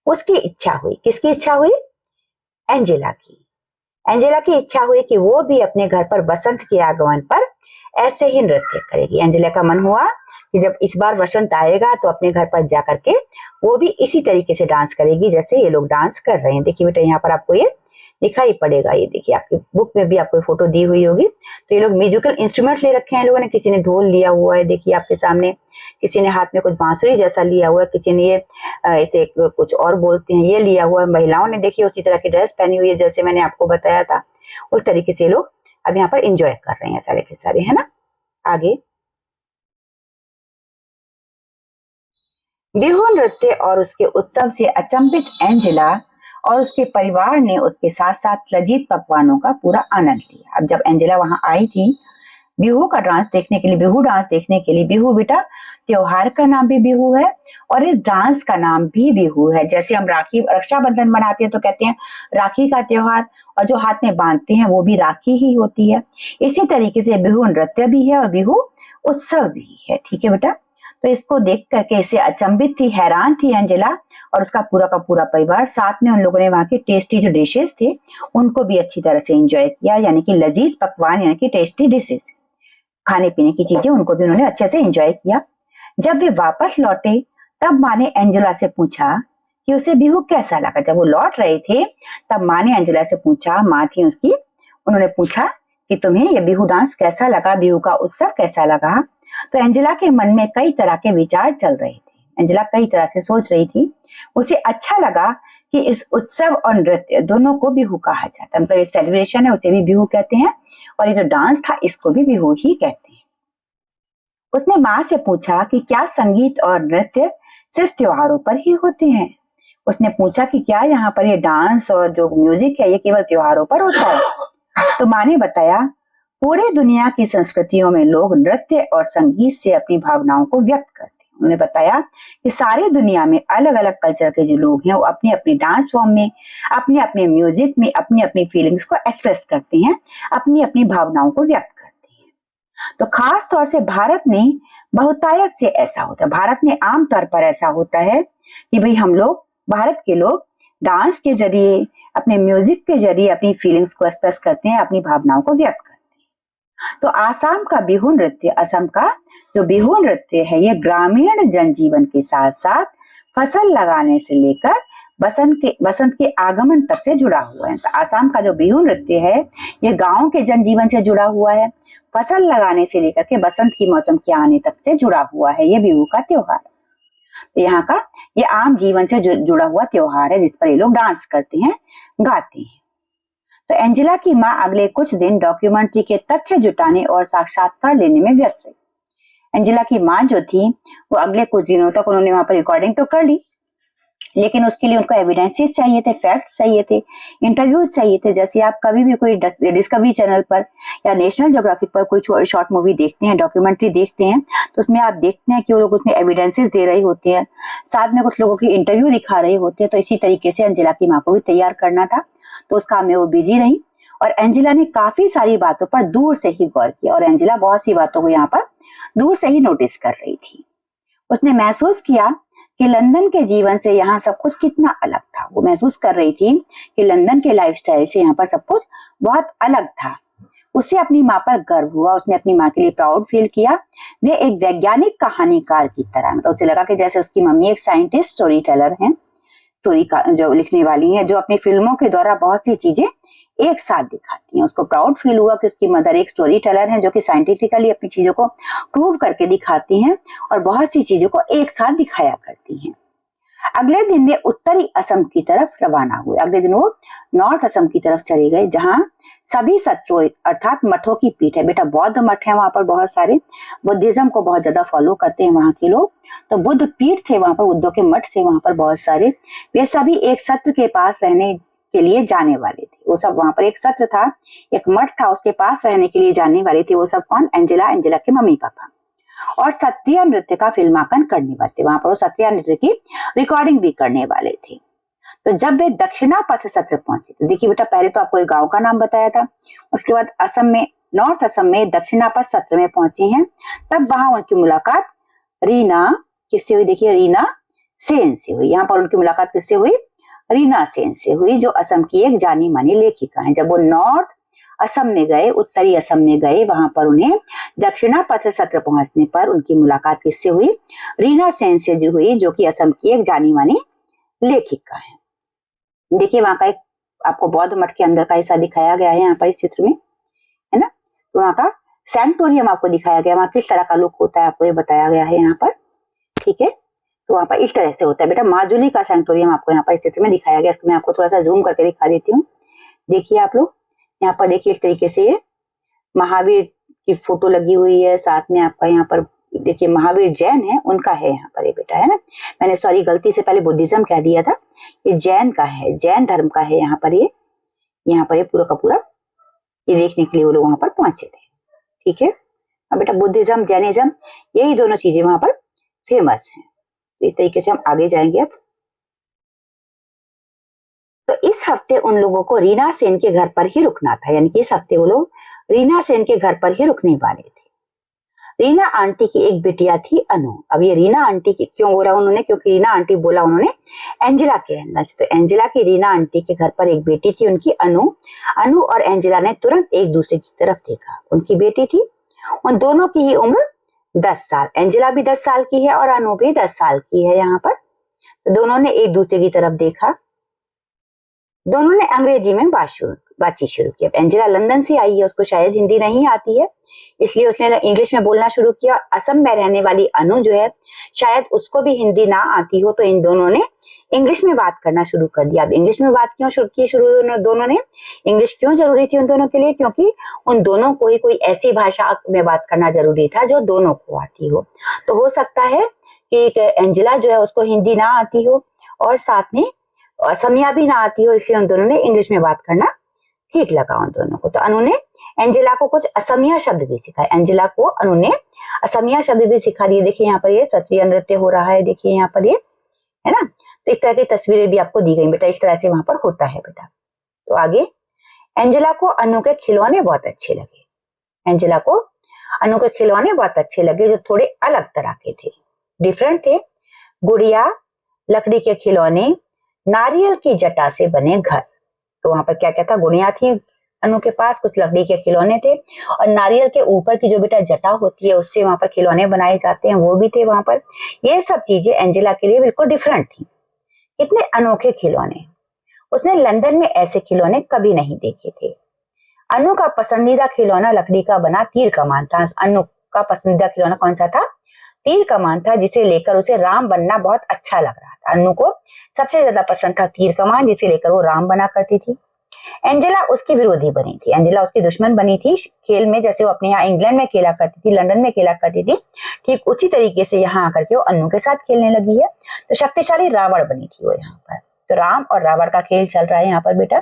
उसकी इच्छा हुई, किसकी इच्छा हुई? एंजेला की। एंजेला की इच्छा हुई कि वो भी अपने घर पर बसंत के आगमन पर ऐसे ही नृत्य करेगी। एंजेला का मन हुआ कि जब इस बार बसंत आएगा तो अपने घर पर जाकर के वो भी इसी तरीके से डांस करेगी जैसे ये लोग डांस कर रहे हैं। देखिए बेटा यहाँ पर आपको ये दिखाई पड़ेगा, ये देखिए आपकी बुक में भी आपको फोटो दी हुई होगी। तो ये लोग म्यूजिकल इंस्ट्रूमेंट ले रखे हैं लोगों ने। किसी ने ढोल लिया हुआ है, देखिए आपके सामने, किसी ने हाथ में कुछ बांसुरी जैसा लिया हुआ है, किसी ने ये इसे कुछ और बोलते हैं ये लिया हुआ है। महिलाओं ने देखिए उसी तरह की ड्रेस पहनी हुई है जैसे मैंने आपको बताया था। उस तरीके से लोग अब यहाँ पर इंजॉय कर रहे हैं सारे के सारे, है ना। आगे बिहू नृत्य और उसके उत्सव से अचंभित एंजेला और उसके परिवार ने उसके साथ साथ लजीज पकवानों का पूरा आनंद लिया। अब जब एंजेला वहां आई थी बिहू का डांस देखने के लिए, बिहू डांस देखने के लिए, बिहू बेटा त्योहार का नाम भी बिहू है और इस डांस का नाम भी बिहू है। जैसे हम राखी रक्षाबंधन मनाते हैं तो कहते हैं राखी का त्योहार, और जो हाथ में बांधते हैं वो भी राखी ही होती है। इसी तरीके से बिहू नृत्य भी है और बिहू उत्सव भी है। ठीक है बेटा। तो इसको देख करके इसे अचंभित थी, हैरान थी एंजेला और उसका पूरा का पूरा परिवार। साथ में उन लोगों ने वहाँ के टेस्टी जो डिशेस थे उनको भी अच्छी तरह से एंजॉय किया, यानी कि लजीज पकवान यानी कि टेस्टी डिशेस, खाने पीने की चीजें उनको भी उन्होंने अच्छे से एंजॉय किया। जब वे वापस लौटे तब माँ ने एंजेला से पूछा कि उसे बिहू कैसा लगा। जब वो लौट रहे थे तब माँ ने एंजेला से पूछा, माँ थी उसकी, उन्होंने पूछा कि तुम्हें ये बिहू डांस कैसा लगा, बिहू का उत्सव कैसा लगा। तो एंजेला के मन में कई तरह के विचार चल रहे थे, एंजेला कई तरह से सोच रही थी। उसे अच्छा लगा कि इस उत्सव और नृत्य दोनों को बिहू कहा जाता है, मतलब ये सेलिब्रेशन है उसे भी बिहू कहते हैं और ये जो डांस था इसको भी बिहू ही कहते हैं। उसने माँ से पूछा कि क्या संगीत और नृत्य सिर्फ त्योहारों पर ही होते हैं। उसने पूछा कि क्या यहाँ पर ये डांस और जो म्यूजिक है ये केवल त्योहारों पर होता है। तो माँ ने बताया, पूरे दुनिया की संस्कृतियों में लोग नृत्य और संगीत से अपनी भावनाओं को व्यक्त करते हैं। उन्होंने बताया कि सारी दुनिया में अलग अलग कल्चर के जो लोग हैं वो अपनी अपनी डांस फॉर्म में, अपने अपने म्यूजिक में अपनी अपनी फीलिंग्स को एक्सप्रेस करते हैं, अपनी अपनी भावनाओं को व्यक्त करते हैं। तो खास तौर से भारत में बहुतायत से ऐसा होता है, भारत में आमतौर पर ऐसा होता है कि भाई हम लोग, भारत के लोग डांस के जरिए, अपने म्यूजिक के जरिए अपनी फीलिंग्स को एक्सप्रेस करते हैं, अपनी भावनाओं को व्यक्त करते हैं। तो आसाम का बिहू नृत्य, असम का जो बिहू नृत्य है ये ग्रामीण जनजीवन के साथ साथ फसल लगाने से लेकर बसंत के आगमन तक से जुड़ा हुआ है। तो आसाम का जो बिहू नृत्य है ये गांव के जनजीवन से जुड़ा हुआ है, फसल लगाने से लेकर के बसंत की मौसम के आने तक से जुड़ा हुआ है ये बिहू का त्योहार। तो यहाँ का ये आम जीवन से जुड़ा हुआ त्योहार है जिस पर ये लोग डांस करते हैं, गाते हैं। तो एंजेला की माँ अगले कुछ दिन डॉक्यूमेंट्री के तथ्य जुटाने और साक्षात्कार लेने में व्यस्त रही। एंजेला की माँ जो थी वो अगले कुछ दिनों तक उन्होंने वहां पर रिकॉर्डिंग तो कर ली, लेकिन उसके लिए उनको एविडेंसेस चाहिए थे, फैक्ट्स चाहिए थे, इंटरव्यूज चाहिए थे। जैसे आप कभी भी कोई डिस्कवरी चैनल पर या नेशनल ज्योग्राफिक पर कोई शॉर्ट मूवी देखते हैं, डॉक्यूमेंट्री देखते हैं, तो उसमें आप देखते हैं कि वो लोग उसमें एविडेंसेस दे रहे होते हैं, साथ में कुछ लोगों की इंटरव्यू दिखा रहे होते हैं। तो इसी तरीके से एंजेला की माँ को भी तैयार करना था, तो उस काम में वो बिजी रही और एंजेला ने काफी सारी बातों पर दूर से ही गौर किया और एंजेला बहुत सी बातों को यहाँ पर दूर से ही नोटिस कर रही थी। उसने महसूस किया कि लंदन के जीवन से यहाँ सब कुछ कितना अलग था। वो महसूस कर रही थी कि लंदन के लाइफस्टाइल से यहाँ पर सब कुछ बहुत अलग था। उसे अपनी माँ पर गर्व हुआ, उसने अपनी माँ के लिए प्राउड फील किया। वे एक वैज्ञानिक कहानीकार की तरह, तो उसे लगा कि जैसे उसकी मम्मी एक साइंटिस्ट स्टोरी टेलर है, स्टोरी का जो लिखने वाली है, जो अपनी फिल्मों के द्वारा बहुत सी चीजें एक साथ दिखाती हैं। उसको प्राउड फील हुआ कि उसकी मदर एक स्टोरी टेलर है जो कि साइंटिफिकली अपनी चीजों को प्रूव करके दिखाती हैं और बहुत सी चीजों को एक साथ दिखाया करती हैं। अगले दिन वे उत्तरी असम की तरफ रवाना हुए। अगले दिन वो नॉर्थ असम की तरफ चले गए जहां सभी सत्रों अर्थात मठों की पीठ है। बेटा बौद्ध मठ है वहां पर, बहुत सारे बुद्धिज्म को बहुत ज्यादा फॉलो करते हैं वहां के लोग, तो बुद्ध पीठ थे वहां पर, बुद्धों के मठ थे वहां पर बहुत सारे। वे सभी एक सत्र के पास रहने के लिए जाने वाले थे। वो सब वहां पर एक सत्र था, एक मठ था, उसके पास रहने के लिए जाने वाले थे। वो सब कौन? एंजेला, एंजेला के मम्मी पापा और सत्रिया नृत्य का फिल्मांकन करने वाले थे। वहां पर वो सत्रिया नृत्य की रिकॉर्डिंग भी करने वाले थे। तो जब वे दक्षिणा पथ सत्र पहुंचे, तो देखिए बेटा पहले तो आपको एक गांव का नाम बताया था, उसके बाद असम में, नॉर्थ असम में दक्षिणा पथ सत्र में पहुंचे हैं। तब वहां उनकी मुलाकात रीना किससे हुई? देखिए रीना सेन से हुई। यहाँ पर उनकी मुलाकात किससे हुई? रीना सेन से हुई, जो असम की एक जानी मानी लेखिका है। जब वो नॉर्थ असम में गए, उत्तरी असम में गए, वहां पर उन्हें दक्षिणा पथ सत्र पहुंचने पर उनकी मुलाकात किससे हुई? रीना सेन से जो हुई, जो कि असम की एक जानी मानी लेखिका है। देखिए वहां का एक आपको बौद्ध मठ के अंदर का हिस्सा दिखाया गया है यहाँ पर इस चित्र में, है ना। तो वहां का सैंक्टोरियम आपको दिखाया गया, वहां किस तरह का लुक होता है आपको ये बताया गया है यहाँ पर, ठीक है। तो वहां पर इस तरह से होता है बेटा, माजुली का सैंक्टोरियम आपको यहाँ पर इस चित्र में दिखाया गया। इसको मैं आपको थोड़ा सा जूम करके दिखा देती हूँ। देखिए आप लोग यहाँ पर, देखिए इस तरीके से ये महावीर की फोटो लगी हुई है, साथ में आपका यहाँ पर देखिए महावीर जैन है, उनका है यहाँ पर ये बेटा, है ना। मैंने सॉरी गलती से पहले बुद्धिज्म कह दिया था, ये जैन का है, जैन धर्म का है यहाँ पर ये पूरा का पूरा ये देखने के लिए वो लोग वहां पर पहुंचे थे, ठीक है। अब बेटा बुद्धिज्म, जैनिज्म, यही दोनों चीजें वहां पर फेमस हैं। तो इस तरीके से हम आगे जाएंगे अब। तो इस हफ्ते उन लोगों को रीना सेन के घर पर ही रुकना था, यानी कि इस हफ्ते वो लोग रीना सेन के घर पर ही रुकने वाले थे। रीना आंटी की एक बिटिया थी अनु। अब ये रीना आंटी की क्यों बोला उन्होंने, क्योंकि रीना आंटी बोला उन्होंने एंजेला के अंदर से। तो एंजेला की रीना आंटी के घर पर एक बेटी थी उनकी अनु। अनु और एंजेला ने तुरंत एक दूसरे की तरफ देखा। उनकी बेटी थी, उन दोनों की ही उम्र 10 साल। एंजेला भी 10 साल की है और अनु भी 10 साल की है यहाँ पर। तो दोनों ने एक दूसरे की तरफ देखा। दोनों ने अंग्रेजी में बातचीत शुरू की। अब एंजेला लंदन से आई है, उसको शायद हिंदी नहीं आती है, इसलिए उसने इंग्लिश में बोलना शुरू किया। असम में रहने वाली अनु जो है, शायद उसको भी हिंदी ना आती हो, तो इन दोनों ने इंग्लिश में बात करना शुरू कर दिया। अब इंग्लिश में बात क्यों शुरू की दोनों ने, इंग्लिश क्यों जरूरी थी उन दोनों के लिए, क्योंकि उन दोनों को ही कोई ऐसी भाषा में बात करना जरूरी था जो दोनों को आती हो। तो हो सकता है कि एंजेला जो है उसको हिंदी ना आती हो और साथ में असमिया भी ना आती हो, इसलिए उन दोनों ने इंग्लिश में बात करना ठीक लगा उन दोनों को। तो अनु ने एंजेला को कुछ असमिया शब्द भी सिखाए। एंजेला को अनु ने असमिया शब्द भी सिखा दिए। देखिए यहाँ पर ये सत्रिय नृत्य हो रहा है, देखिए यहाँ पर ये है ना। तो इस तरह की तस्वीरें भी आपको दी गई बेटा, इस तरह से वहां पर होता है बेटा। तो आगे एंजेला को अनु के खिलौने बहुत अच्छे लगे। एंजेला को अनु के खिलौने बहुत अच्छे लगे जो थोड़े अलग तरह के थे, डिफरेंट थे। गुड़िया, लकड़ी के खिलौने, नारियल की जटा से बने घर। तो वहां पर क्या क्या था, गुड़िया थी अनु के पास, कुछ लकड़ी के खिलौने थे और नारियल के ऊपर की जो बेटा जटा होती है उससे वहां पर खिलौने बनाए जाते हैं वो भी थे वहां पर। ये सब चीजें एंजेला के लिए बिल्कुल डिफरेंट थी। कितने अनोखे खिलौने, उसने लंदन में ऐसे खिलौने कभी नहीं देखे थे। अनु का पसंदीदा खिलौना लकड़ी का बना तीर कमान था। अनु का पसंदीदा खिलौना कौन सा था, तीर कमान था, जिसे लेकर उसे राम बनना बहुत अच्छा लग रहा था। अनु को सबसे ज्यादा पसंद था तीर कमान, जिसे लेकर वो राम बना करती थी। एंजेला उसकी विरोधी बनी थी, एंजेला उसकी दुश्मन बनी थी खेल में। जैसे वो अपने यहाँ इंग्लैंड में खेला करती थी, लंदन में खेला करती थी, ठीक उसी तरीके से यहाँ आकर के वो अनु के साथ खेलने लगी है। तो शक्तिशाली रावण बनी थी वो यहाँ पर। तो राम और रावण का खेल चल रहा है यहाँ पर बेटा।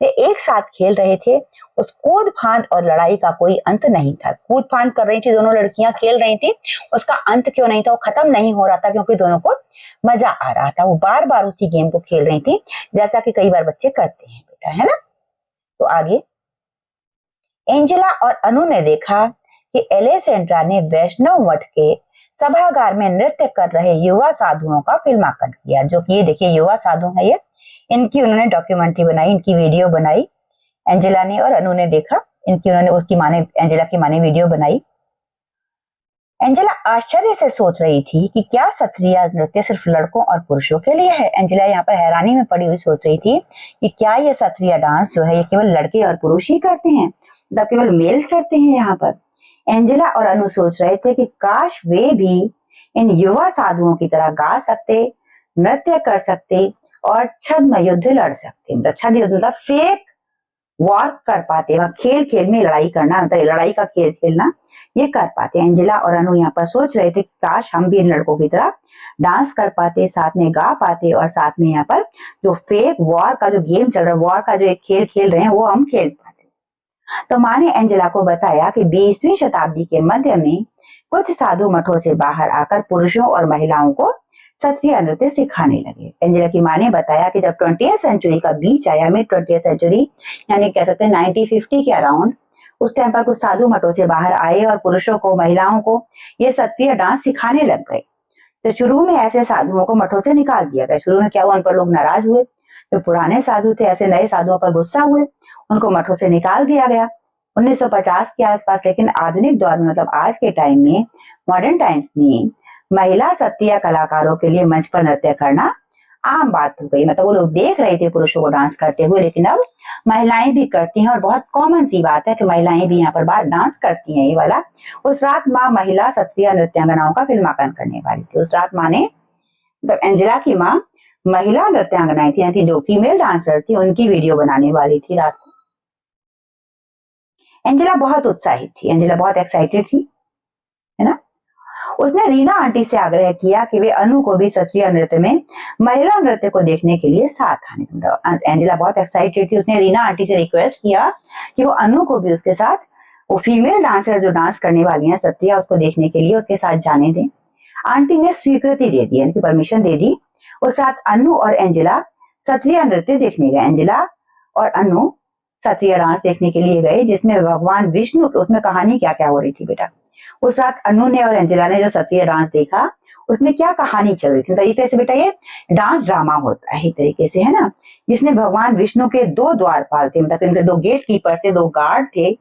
वे एक साथ खेल रहे थे। उस कूद फांद और लड़ाई का कोई अंत नहीं था। कूद फांद कर रही थी दोनों लड़कियां, खेल रही थी, उसका अंत क्यों नहीं था, वो खत्म नहीं हो रहा था, क्योंकि दोनों को मजा आ रहा था। वो बार बार उसी गेम को खेल रही थी, जैसा कि कई बार बच्चे करते हैं बेटा, है ना। तो आगे एंजेला और अनु ने देखा कि एलेसेंड्रा ने वैष्णव मठ के सभागार में नृत्य कर रहे युवा साधुओं का फिल्मांकन किया। जो कि ये देखिए युवा साधु है ये, इनकी उन्होंने डॉक्यूमेंट्री बनाई, इनकी वीडियो बनाई एंजेला ने और अनु ने देखा। इनकी उन्होंने उसकी माँ ने, एंजेला की माँ ने वीडियो बनाई। एंजेला आश्चर्य से सोच रही थी कि क्या सत्रिय नृत्य सिर्फ लड़कों और पुरुषों के लिए है। एंजेला यहाँ पर हैरानी में पड़ी हुई सोच रही थी कि क्या ये सत्रिय डांस जो है ये केवल लड़के और पुरुष ही करते हैं, मतलब केवल मेल्स करते हैं यहाँ पर। एंजेला और अनु सोच रहे थे कि काश वे भी इन युवा साधुओं की तरह गा सकते, नृत्य कर सकते और छद्म युद्ध लड़ सकते। छद्म युद्ध मतलब फेक वॉर कर पाते, वह खेल खेल में लड़ाई करना, मतलब लड़ाई का खेल खेलना, ये कर पाते। एंजेला और अनु यहाँ पर सोच रहे थे कि काश हम भी इन लड़कों की तरह डांस कर पाते, साथ में गा पाते और साथ में यहाँ पर जो फेक वॉर का जो गेम चल रहा है, वॉर का जो एक खेल खेल रहे हैं वो हम खेल पाते। तो माँ ने एंजेला को बताया कि 20वीं शताब्दी के मध्य में कुछ साधु मठों से बाहर आकर पुरुषों और महिलाओं को सत्रिय नृत्य सिखाने लगे। एंजेला की माँ ने बताया कि जब 20th सेंचुरी का बीच आया, मिड 20th सेंचुरी यानी कह सकते हैं 1950 के अराउंड, उस टाइम पर कुछ साधु मठों से बाहर आए और पुरुषों को, महिलाओं को ये सत्रिय डांस सिखाने लग गए। तो शुरू में ऐसे साधुओं को मठों से निकाल दिया गया। शुरू में क्या हुआ, उन पर लोग नाराज हुए, जो पुराने साधु थे ऐसे नए साधुओं पर गुस्सा हुए, उनको मठों से निकाल दिया गया 1950 के आसपास। लेकिन आधुनिक दौर में, मतलब आज के टाइम में, मॉडर्न टाइम्स में महिला सत्रिय कलाकारों के लिए मंच पर नृत्य करना आम बात हो गई। मतलब वो लोग देख रहे थे पुरुषों को डांस करते हुए, लेकिन अब महिलाएं भी करती हैं और बहुत कॉमन सी बात है कि महिलाएं भी यहाँ पर बात डांस करती हैं। ये वाला उस रात माँ महिला सत्रिय नृत्यांगनाओं का फिल्मांकन करने वाली थी। उस रात माँ ने, मतलब एंजेला की माँ महिला नृत्यांगनाएं थी, यानी जो फीमेल डांसर थी उनकी वीडियो बनाने वाली थी रात को। एंजेला बहुत उत्साहित थी, एंजेला बहुत एक्साइटेड थी, है ना। उसने रीना आंटी से आग्रह किया कि वे अनु को भी सत्रिय नृत्य में महिला नृत्य को देखने के लिए साथ आने। मतलब एंजेला बहुत एक्साइटेड थी, उसने रीना आंटी से रिक्वेस्ट किया कि वो अनु को भी उसके साथ, वो फीमेल डांसर जो डांस करने वाली हैं सत्रिया, उसको देखने के लिए उसके साथ जाने दें। आंटी ने स्वीकृति दे दी, यानी परमिशन दे दी। उस रात अनु और एंजेला सत्रिय नृत्य देखने गए। एंजेला और अनु सत्रिय डांस देखने के लिए गए, जिसमें भगवान विष्णु, उसमें कहानी क्या क्या हो रही थी बेटा, उस रात अनु ने और एंजेला ने जो सत्रिया डांस देखा उसमें क्या कहानी चल रही थी। तरीके से बेटा ये डांस ड्रामा होता है तरीके से, है ना, जिसमें भगवान विष्णु के दो द्वारपाल थे, मतलब इनके दो गेट कीपर्स थे, दो गार्ड थे,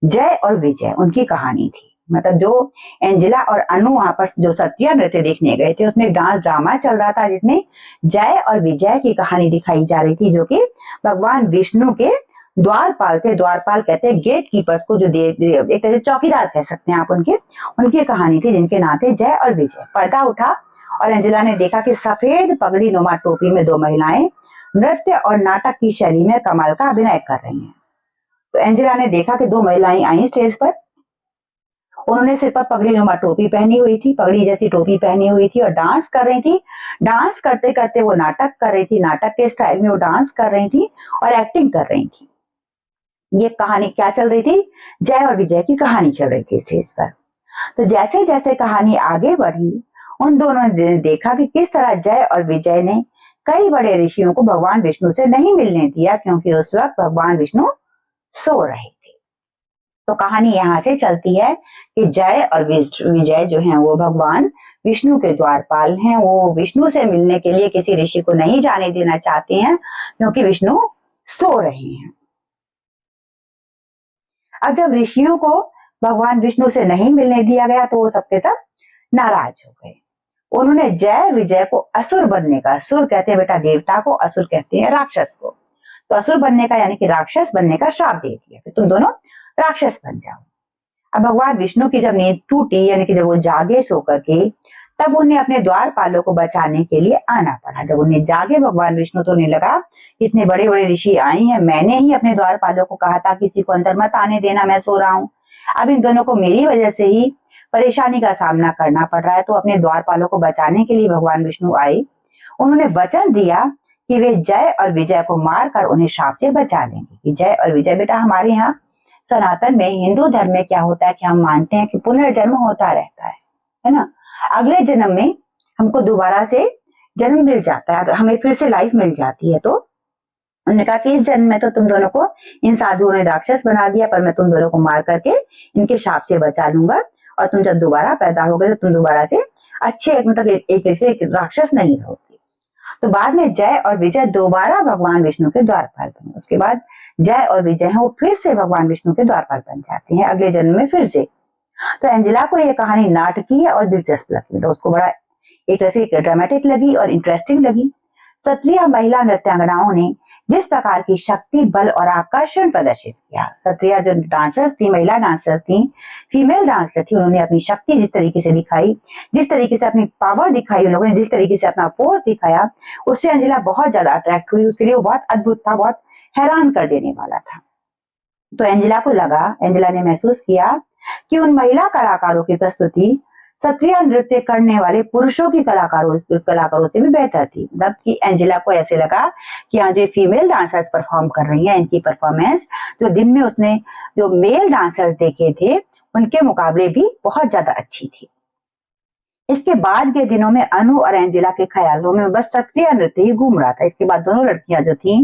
जय और विजय, उनकी कहानी थी। मतलब जो एंजेला और अनु वहां पर जो सत्रिया नृत्य देखने गए थे उसमें एक डांस ड्रामा चल रहा था जिसमें जय और विजय की कहानी दिखाई जा रही थी, जो कि भगवान विष्णु के द्वारपाल थे। द्वारपाल कहते हैं गेट कीपर्स को, जो एक तरह से चौकीदार कह सकते हैं आप, उनकी कहानी थी जिनके नाम थे जय और विजय। पर्दा उठा और एंजेला ने देखा कि सफेद पगड़ी नुमा टोपी में दो महिलाएं नृत्य और नाटक की शैली में कमाल का अभिनय कर रही हैं। तो एंजेला ने देखा कि दो महिलाएं आई स्टेज पर, उन्होंने सिर पर पगड़ी नुमा टोपी पहनी हुई थी, पगड़ी जैसी टोपी पहनी हुई थी और डांस कर रही थी। डांस करते करते वो नाटक कर रही थी, नाटक के स्टाइल में वो डांस कर रही थी और एक्टिंग कर रही थी। ये कहानी क्या चल रही थी? जय और विजय की कहानी चल रही थी स्टेज पर। तो जैसे जैसे कहानी आगे बढ़ी उन दोनों ने देखा कि किस तरह जय और विजय ने कई बड़े ऋषियों को भगवान विष्णु से नहीं मिलने दिया, क्योंकि उस वक्त भगवान विष्णु सो रहे थे। तो कहानी यहाँ से चलती है कि जय और विजय जो हैं वो भगवान विष्णु के द्वारपाल हैं। वो विष्णु से मिलने के लिए किसी ऋषि को नहीं जाने देना चाहते हैं क्योंकि विष्णु सो रहे हैं। अब जब ऋषियों को भगवान विष्णु से नहीं मिलने दिया गया तो वो सबके सब नाराज हो गए। उन्होंने जय विजय को असुर बनने का, असुर कहते हैं बेटा देवता को, असुर कहते हैं राक्षस को, तो असुर बनने का यानी कि राक्षस बनने का श्राप दे दिया कि तुम दोनों राक्षस बन जाओ। अब भगवान विष्णु की जब नींद टूटी, यानी कि जब वो जागे सो करके, तब उन्हें अपने द्वारपालों को बचाने के लिए आना पड़ा। जब उन्हें जागे भगवान विष्णु तो उन्हें लगा इतने बड़े बड़े ऋषि आए हैं, मैंने ही अपने द्वारपालों को कहा था किसी को अंदर मत आने देना, मैं सो रहा हूँ, अब इन दोनों को मेरी वजह से ही परेशानी का सामना करना पड़ रहा है। तो अपने द्वारपालों को बचाने के लिए भगवान विष्णु आए। उन्होंने वचन दिया कि वे जय और विजय को मारकर उन्हें श्राप से बचा लेंगे। कि जय और विजय बेटा, हमारे यहाँ सनातन में हिंदू धर्म में क्या होता है कि हम मानते हैं कि पुनर्जन्म होता रहता है ना, अगले जन्म में हमको दोबारा से जन्म मिल जाता है, हमें फिर से लाइफ मिल जाती है। तो उन्होंने कहा कि इस जन्म में तो तुम दोनों को इन साधुओं ने राक्षस बना दिया, पर मैं तुम दोनों को मार करके इनके शाप से बचा लूंगा, और तुम जब दोबारा पैदा होगे तो तुम दोबारा से अच्छे, मतलब एक राक्षस नहीं रहोगे। तो बाद में जय और विजय दोबारा भगवान विष्णु के द्वारपाल बने। उसके बाद जय और विजय हैं वो फिर से भगवान विष्णु के द्वारपाल बन जाते हैं अगले जन्म में फिर से। तो एंजेला को यह कहानी नाटकीय और दिलचस्प लगी, तो उसको बड़ा एक तरह से ड्रामेटिक लगी और इंटरेस्टिंग लगी। क्षत्रिय महिला नृत्यांगनाओं ने जिस प्रकार की शक्ति, बल और आकर्षण प्रदर्शित किया, क्षत्रिय जो डांसर्स थी, महिला डांसर्स थी, फीमेल डांसर थी, उन्होंने अपनी शक्ति जिस तरीके से दिखाई, जिस तरीके से अपनी पावर दिखाई, उन लोगों ने जिस तरीके से अपना फोर्स दिखाया, उससे एंजेला बहुत ज्यादा अट्रैक्ट हुई। उसके लिए वो बहुत अद्भुत था, बहुत हैरान कर देने वाला था। तो एंजेला ने महसूस किया कि उन महिला कलाकारों की प्रस्तुति क्षत्रिय नृत्य करने वाले पुरुषों की कलाकारों से भी बेहतर थी। मतलब कि एंजेला को ऐसे लगा कि यहाँ जो फीमेल डांसर्स परफॉर्म कर रही हैं, इनकी परफॉर्मेंस जो दिन में उसने जो मेल डांसर्स देखे थे उनके मुकाबले भी बहुत ज्यादा अच्छी थी। इसके बाद के दिनों में अनु और एंजेला के ख्यालों में बस क्षत्रिय नृत्य ही घूम रहा था। इसके बाद दोनों लड़कियां जो थी,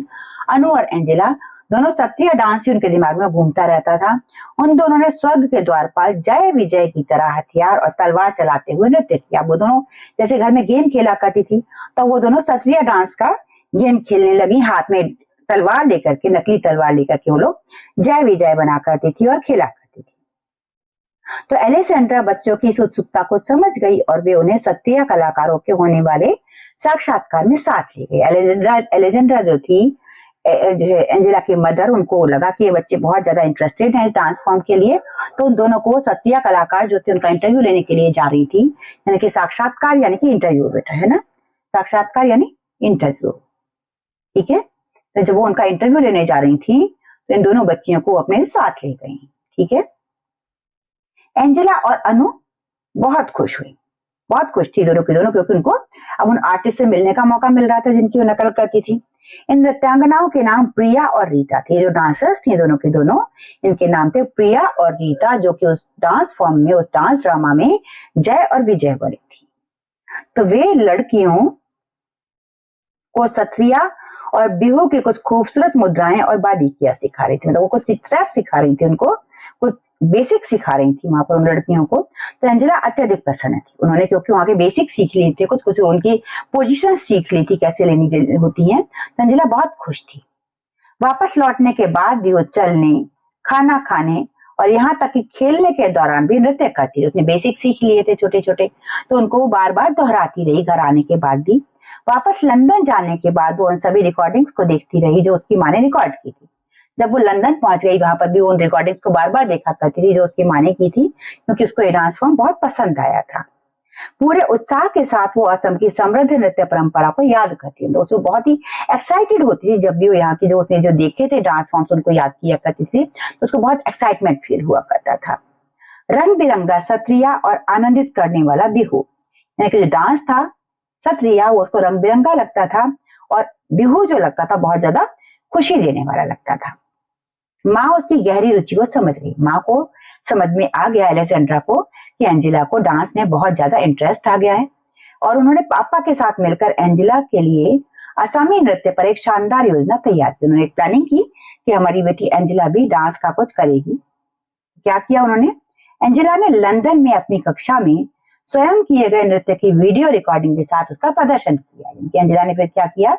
अनु और एंजेला, दोनों क्षत्रिय डांस ही उनके दिमाग में घूमता रहता था। उन दोनों ने स्वर्ग के द्वारपाल जय विजय की तरह हथियार और तलवार चलाते हुए नृत्य किया। वो दोनों जैसे घर में गेम खेला करती थी, तो वो दोनों क्षत्रिय डांस का गेम खेलने लगी, हाथ में तलवार लेकर के, नकली तलवार लेकर के वो लोग जय विजय बना करती थी और खेला करती थी। तो एलेसेंड्रा बच्चों की इस उत्सुकता को समझ गई और वे उन्हें क्षत्रिय कलाकारों के होने वाले साक्षात्कार में साथ ले गई। एलेसेंड्रा जो थी, जो है एंजेला की मदर, उनको लगा कि ये बच्चे बहुत ज्यादा इंटरेस्टेड हैं इस डांस फॉर्म के लिए, तो उन दोनों को क्षत्रिय कलाकार जो थे उनका इंटरव्यू लेने के लिए जा रही थी। यानी कि साक्षात्कार यानी कि इंटरव्यू बेटा, है ना, साक्षात्कार यानी इंटरव्यू, ठीक है। तो जब वो उनका इंटरव्यू लेने जा रही थी तो इन दोनों बच्चियों को अपने साथ ले गई, ठीक है। एंजेला और अनु बहुत खुश थी दोनों की दोनों, क्योंकि उनको अब उन आर्टिस्ट से मिलने का मौका मिल रहा था जिनकी वो नकल करती थी। इन नृत्यांगनाओं के नाम प्रिया और रीता थे। जो डांसर्स थी दोनों की दोनों, इनके नाम थे प्रिया और रीता, जो कि उस डांस फॉर्म में, उस डांस ड्रामा में जय और विजय बनी थी। तो वे लड़कियों को क्षत्रिय और बिहू की कुछ खूबसूरत मुद्राएं और बारीकियां सिखा रही थी, मतलब वो कुछ स्टेप सिखा रही थी उनको, कुछ बेसिक सिखा रही थी वहां पर उन लड़कियों को, तो एंजेला अत्यधिक प्रसन्न थी। उन्होंने क्योंकि वहां के बेसिक सीख ली थी, कुछ कुछ उनकी पोजीशन सीख ली थी कैसे लेनी होती है, तो एंजेला बहुत खुश थी। वापस लौटने के बाद भी वो चलने, खाना खाने और यहाँ तक कि खेलने के दौरान भी नृत्य करती रही। उसने बेसिक सीख लिए थे छोटे छोटे, तो उनको वो बार बार दोहराती रही घर आने के बाद भी। वापस लंदन जाने के बाद वो उन सभी रिकॉर्डिंग्स को देखती रही जो उसकी माँ ने रिकॉर्ड की थी। जब वो लंदन पहुंच गई, वहां पर भी वो उन रिकॉर्डिंग्स को बार बार देखा करती थी जो उसकी माँ ने की थी, क्योंकि उसको ये डांस फॉर्म बहुत पसंद आया था। पूरे उत्साह के साथ वो असम की समृद्ध नृत्य परंपरा को याद करती है। उसको बहुत ही एक्साइटेड होती थी जब भी वो यहाँ की जो उसने जो देखे थे डांस फॉर्म्स उनको याद किया करती थी, तो उसको बहुत एक्साइटमेंट फील हुआ करता था। रंग बिरंगा, सत्रिया और आनंदित करने वाला बिहू, यानी कि जो डांस था सत्रिया वो उसको रंग बिरंगा लगता था, और बिहू जो लगता था बहुत ज्यादा खुशी देने वाला लगता था। माँ उसकी गहरी रुचि को समझ गई। माँ को समझ में आ गया एलेक्जेंड्रा को कि एंजेला को डांस में बहुत ज्यादा इंटरेस्ट आ गया है, और उन्होंने पापा के साथ मिलकर एंजेला के लिए असमी नृत्य पर एक शानदार योजना तैयार की। उन्होंने एक प्लानिंग की कि हमारी बेटी एंजेला भी डांस का कुछ करेगी। क्या किया उन्होंने? एंजेला ने लंदन में अपनी कक्षा में स्वयं किए गए नृत्य की वीडियो रिकॉर्डिंग के साथ उसका प्रदर्शन किया। एंजेला ने फिर क्या किया,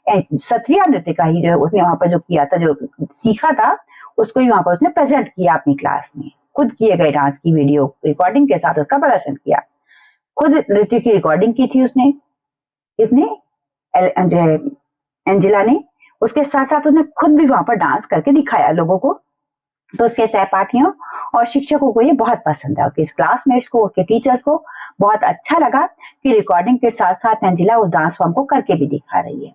सत्रिया नृत्य का ही जो है उसने वहां पर जो किया था, जो सीखा था, उसको ही वहां पर उसने प्रेजेंट किया अपनी क्लास में। खुद किए गए डांस की वीडियो रिकॉर्डिंग के साथ उसका प्रदर्शन किया। खुद नृत्य की रिकॉर्डिंग की थी उसने, इसने जो है एंजेला ने। उसके साथ साथ उसने खुद भी वहां पर डांस करके दिखाया लोगों को। तो उसके सहपाठियों और शिक्षकों को ये बहुत पसंद है, उसके क्लासमेट्स को, उसके टीचर्स को बहुत अच्छा लगा कि रिकॉर्डिंग के साथ साथ एंजेला उस डांस फॉर्म को करके भी दिखा रही है।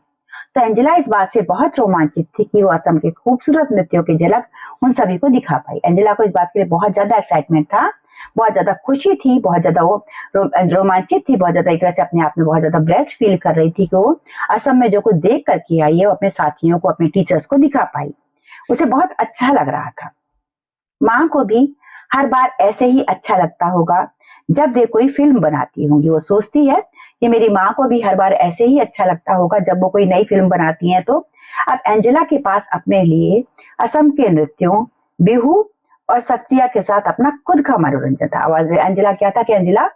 तो एंजेला इस बात से बहुत रोमांचित थी कि वो असम के खूबसूरत नृत्यों की झलक उन सभी को दिखा पाई। एंजेला को इस बात के लिए बहुत ज्यादा एक्साइटमेंट था, बहुत ज्यादा खुशी थी, बहुत ज्यादा वो रोमांचित थी, बहुत ज्यादा एक तरह से अपने आप में बहुत ज्यादा ब्लेस्ड फील कर रही थी कि वो असम में जो कुछ देख करके आई है वो अपने साथियों को, अपने टीचर्स को दिखा पाई। उसे बहुत अच्छा लग रहा था। माँ को भी हर बार ऐसे ही अच्छा लगता होगा जब वे कोई फिल्म बनाती होंगी। वो सोचती है कि मेरी माँ को भी हर बार ऐसे ही अच्छा लगता होगा जब वो कोई नई फिल्म बनाती हैं। तो अब एंजेला के पास अपने लिए असम के नृत्यों, बिहू और सत्रिया के साथ अपना खुद का मनोरंजन था। आवाज एंजेला क्या था कि एंजेला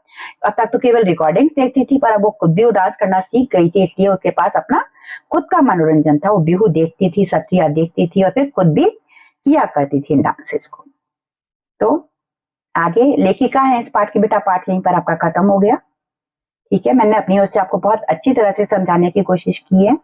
अब तक तो केवल रिकॉर्डिंग्स देखती थी, पर अब वो खुद भी वो डांस करना सीख गई थी, इसलिए उसके पास अपना खुद का मनोरंजन था। वो बिहू देखती थी, सत्रिया देखती थी और फिर खुद भी किया करती थी इन डांसेस को। तो आगे लेखिका है इस पाठ की। बेटा पाठ यहीं पर आपका खत्म हो गया। ठीक है, मैंने अपनी ओर से आपको बहुत अच्छी तरह से समझाने की कोशिश की है।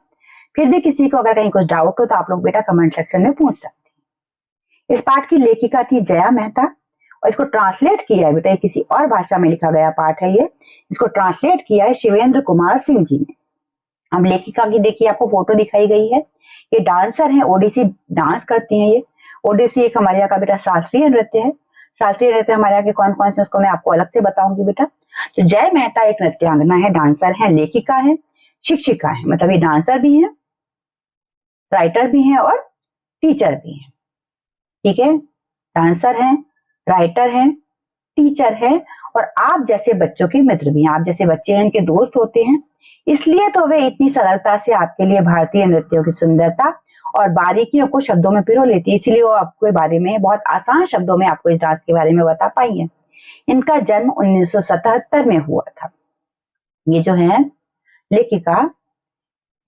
फिर भी किसी को अगर कहीं कुछ डाउट हो तो आप लोग बेटा कमेंट सेक्शन में पूछ सकते हैं। इस पाठ की लेखिका थी जया मेहता, और इसको ट्रांसलेट किया है बेटा, किसी और भाषा में लिखा गया पाठ है ये। इसको ट्रांसलेट किया है शिवेंद्र कुमार सिंह जी ने। अब लेखिका की देखिए आपको फोटो दिखाई गई है। ये डांसर है, ओडिसी डांस करती हैं ये। ओडिसी एक हमारे यहाँ का बेटा शास्त्रीय नृत्य है। शास्त्रीय नृत्य हमारे यहाँ के कौन कौन से उसको मैं आपको अलग से बताऊंगी बेटा। तो जय मेहता एक नृत्यांगना है, डांसर है, लेखिका है, शिक्षिका है। मतलब ये डांसर भी है, राइटर भी है और टीचर भी है। ठीक है, डांसर है, राइटर है, टीचर है, और आप जैसे बच्चों के मित्र भी हैं। आप जैसे बच्चे हैं इनके दोस्त होते हैं, इसलिए तो वे इतनी सरलता से आपके लिए भारतीय नृत्यों की सुंदरता और बारीकियों को शब्दों में पिरो लेती है। इसलिए वो आपके बारे में बहुत आसान शब्दों में आपको इस डांस के बारे में बता पाई है। इनका जन्म 1977 में हुआ था। ये जो है लेखिका,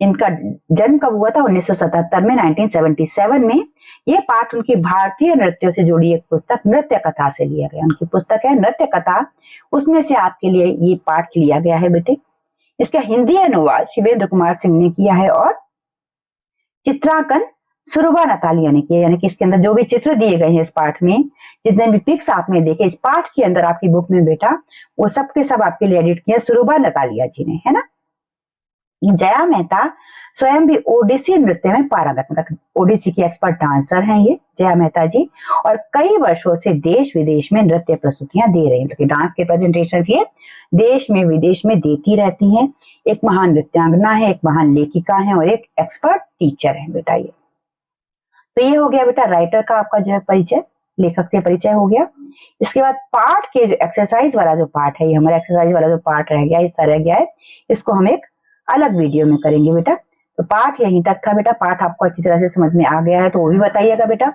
इनका जन्म कब हुआ था? 1977 में, 1977 में। ये पाठ उनकी भारतीय नृत्यों से जुड़ी एक पुस्तक नृत्य कथा से लिया गया। उनकी पुस्तक है नृत्य कथा, उसमें से आपके लिए ये पाठ लिया गया है बेटे। इसका हिंदी अनुवाद शिवेंद्र कुमार सिंह ने किया है और चित्रांकन सुरुबा नतालिया ने किया। यानी कि इसके अंदर जो भी चित्र दिए गए हैं इस पाठ में, जितने भी पिक्स आपने देखे इस पाठ के अंदर आपकी बुक में बेटा, वो सब के सब आपके लिए एडिट किया सुरुबा नतालिया जी ने, है ना। जया मेहता स्वयं भी ओडिसी नृत्य में पारंगत, मतलब ओडिसी की एक्सपर्ट डांसर हैं ये जया मेहता जी, और कई वर्षों से देश विदेश में नृत्य प्रस्तुतियां दे रही हैं। मतलब डांस के प्रेजेंटेशन ये देश में विदेश में देती रहती हैं। एक महान नृत्यांगना है, एक महान लेखिका है और एक एक्सपर्ट टीचर है बेटा ये। तो ये हो गया बेटा राइटर का आपका जो है परिचय, लेखक से परिचय हो गया। इसके बाद पाठ के जो एक्सरसाइज वाला जो पार्ट है, ये हमारा एक्सरसाइज वाला जो पार्ट रह गया, हिस्सा रह गया है, इसको हम एक अलग वीडियो में करेंगे बेटा। तो पाठ यहीं तक था बेटा। पाठ आपको अच्छी तरह से समझ में आ गया है तो वो भी बताइएगा बेटा,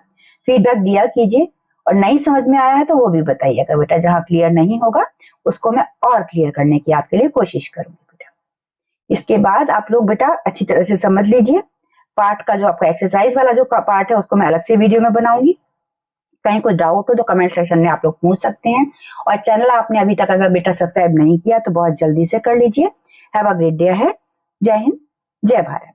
फीडबैक दिया कीजिए। और नहीं समझ में आया है तो वो भी बताइएगा बेटा। जहां क्लियर नहीं होगा उसको मैं और क्लियर करने की आपके लिए कोशिश करूंगी बेटा। इसके बाद आप लोग बेटा अच्छी तरह से समझ लीजिए। पार्ट का जो आपका एक्सरसाइज वाला जो पार्ट है उसको मैं अलग से वीडियो में बनाऊंगी। कहीं कुछ डाउट हो तो कमेंट सेक्शन में आप लोग पूछ सकते हैं। और चैनल आपने अभी तक अगर बेटा सब्सक्राइब नहीं किया तो बहुत जल्दी से कर लीजिए। Have a great day ahead. जय हिंद, जय भारत।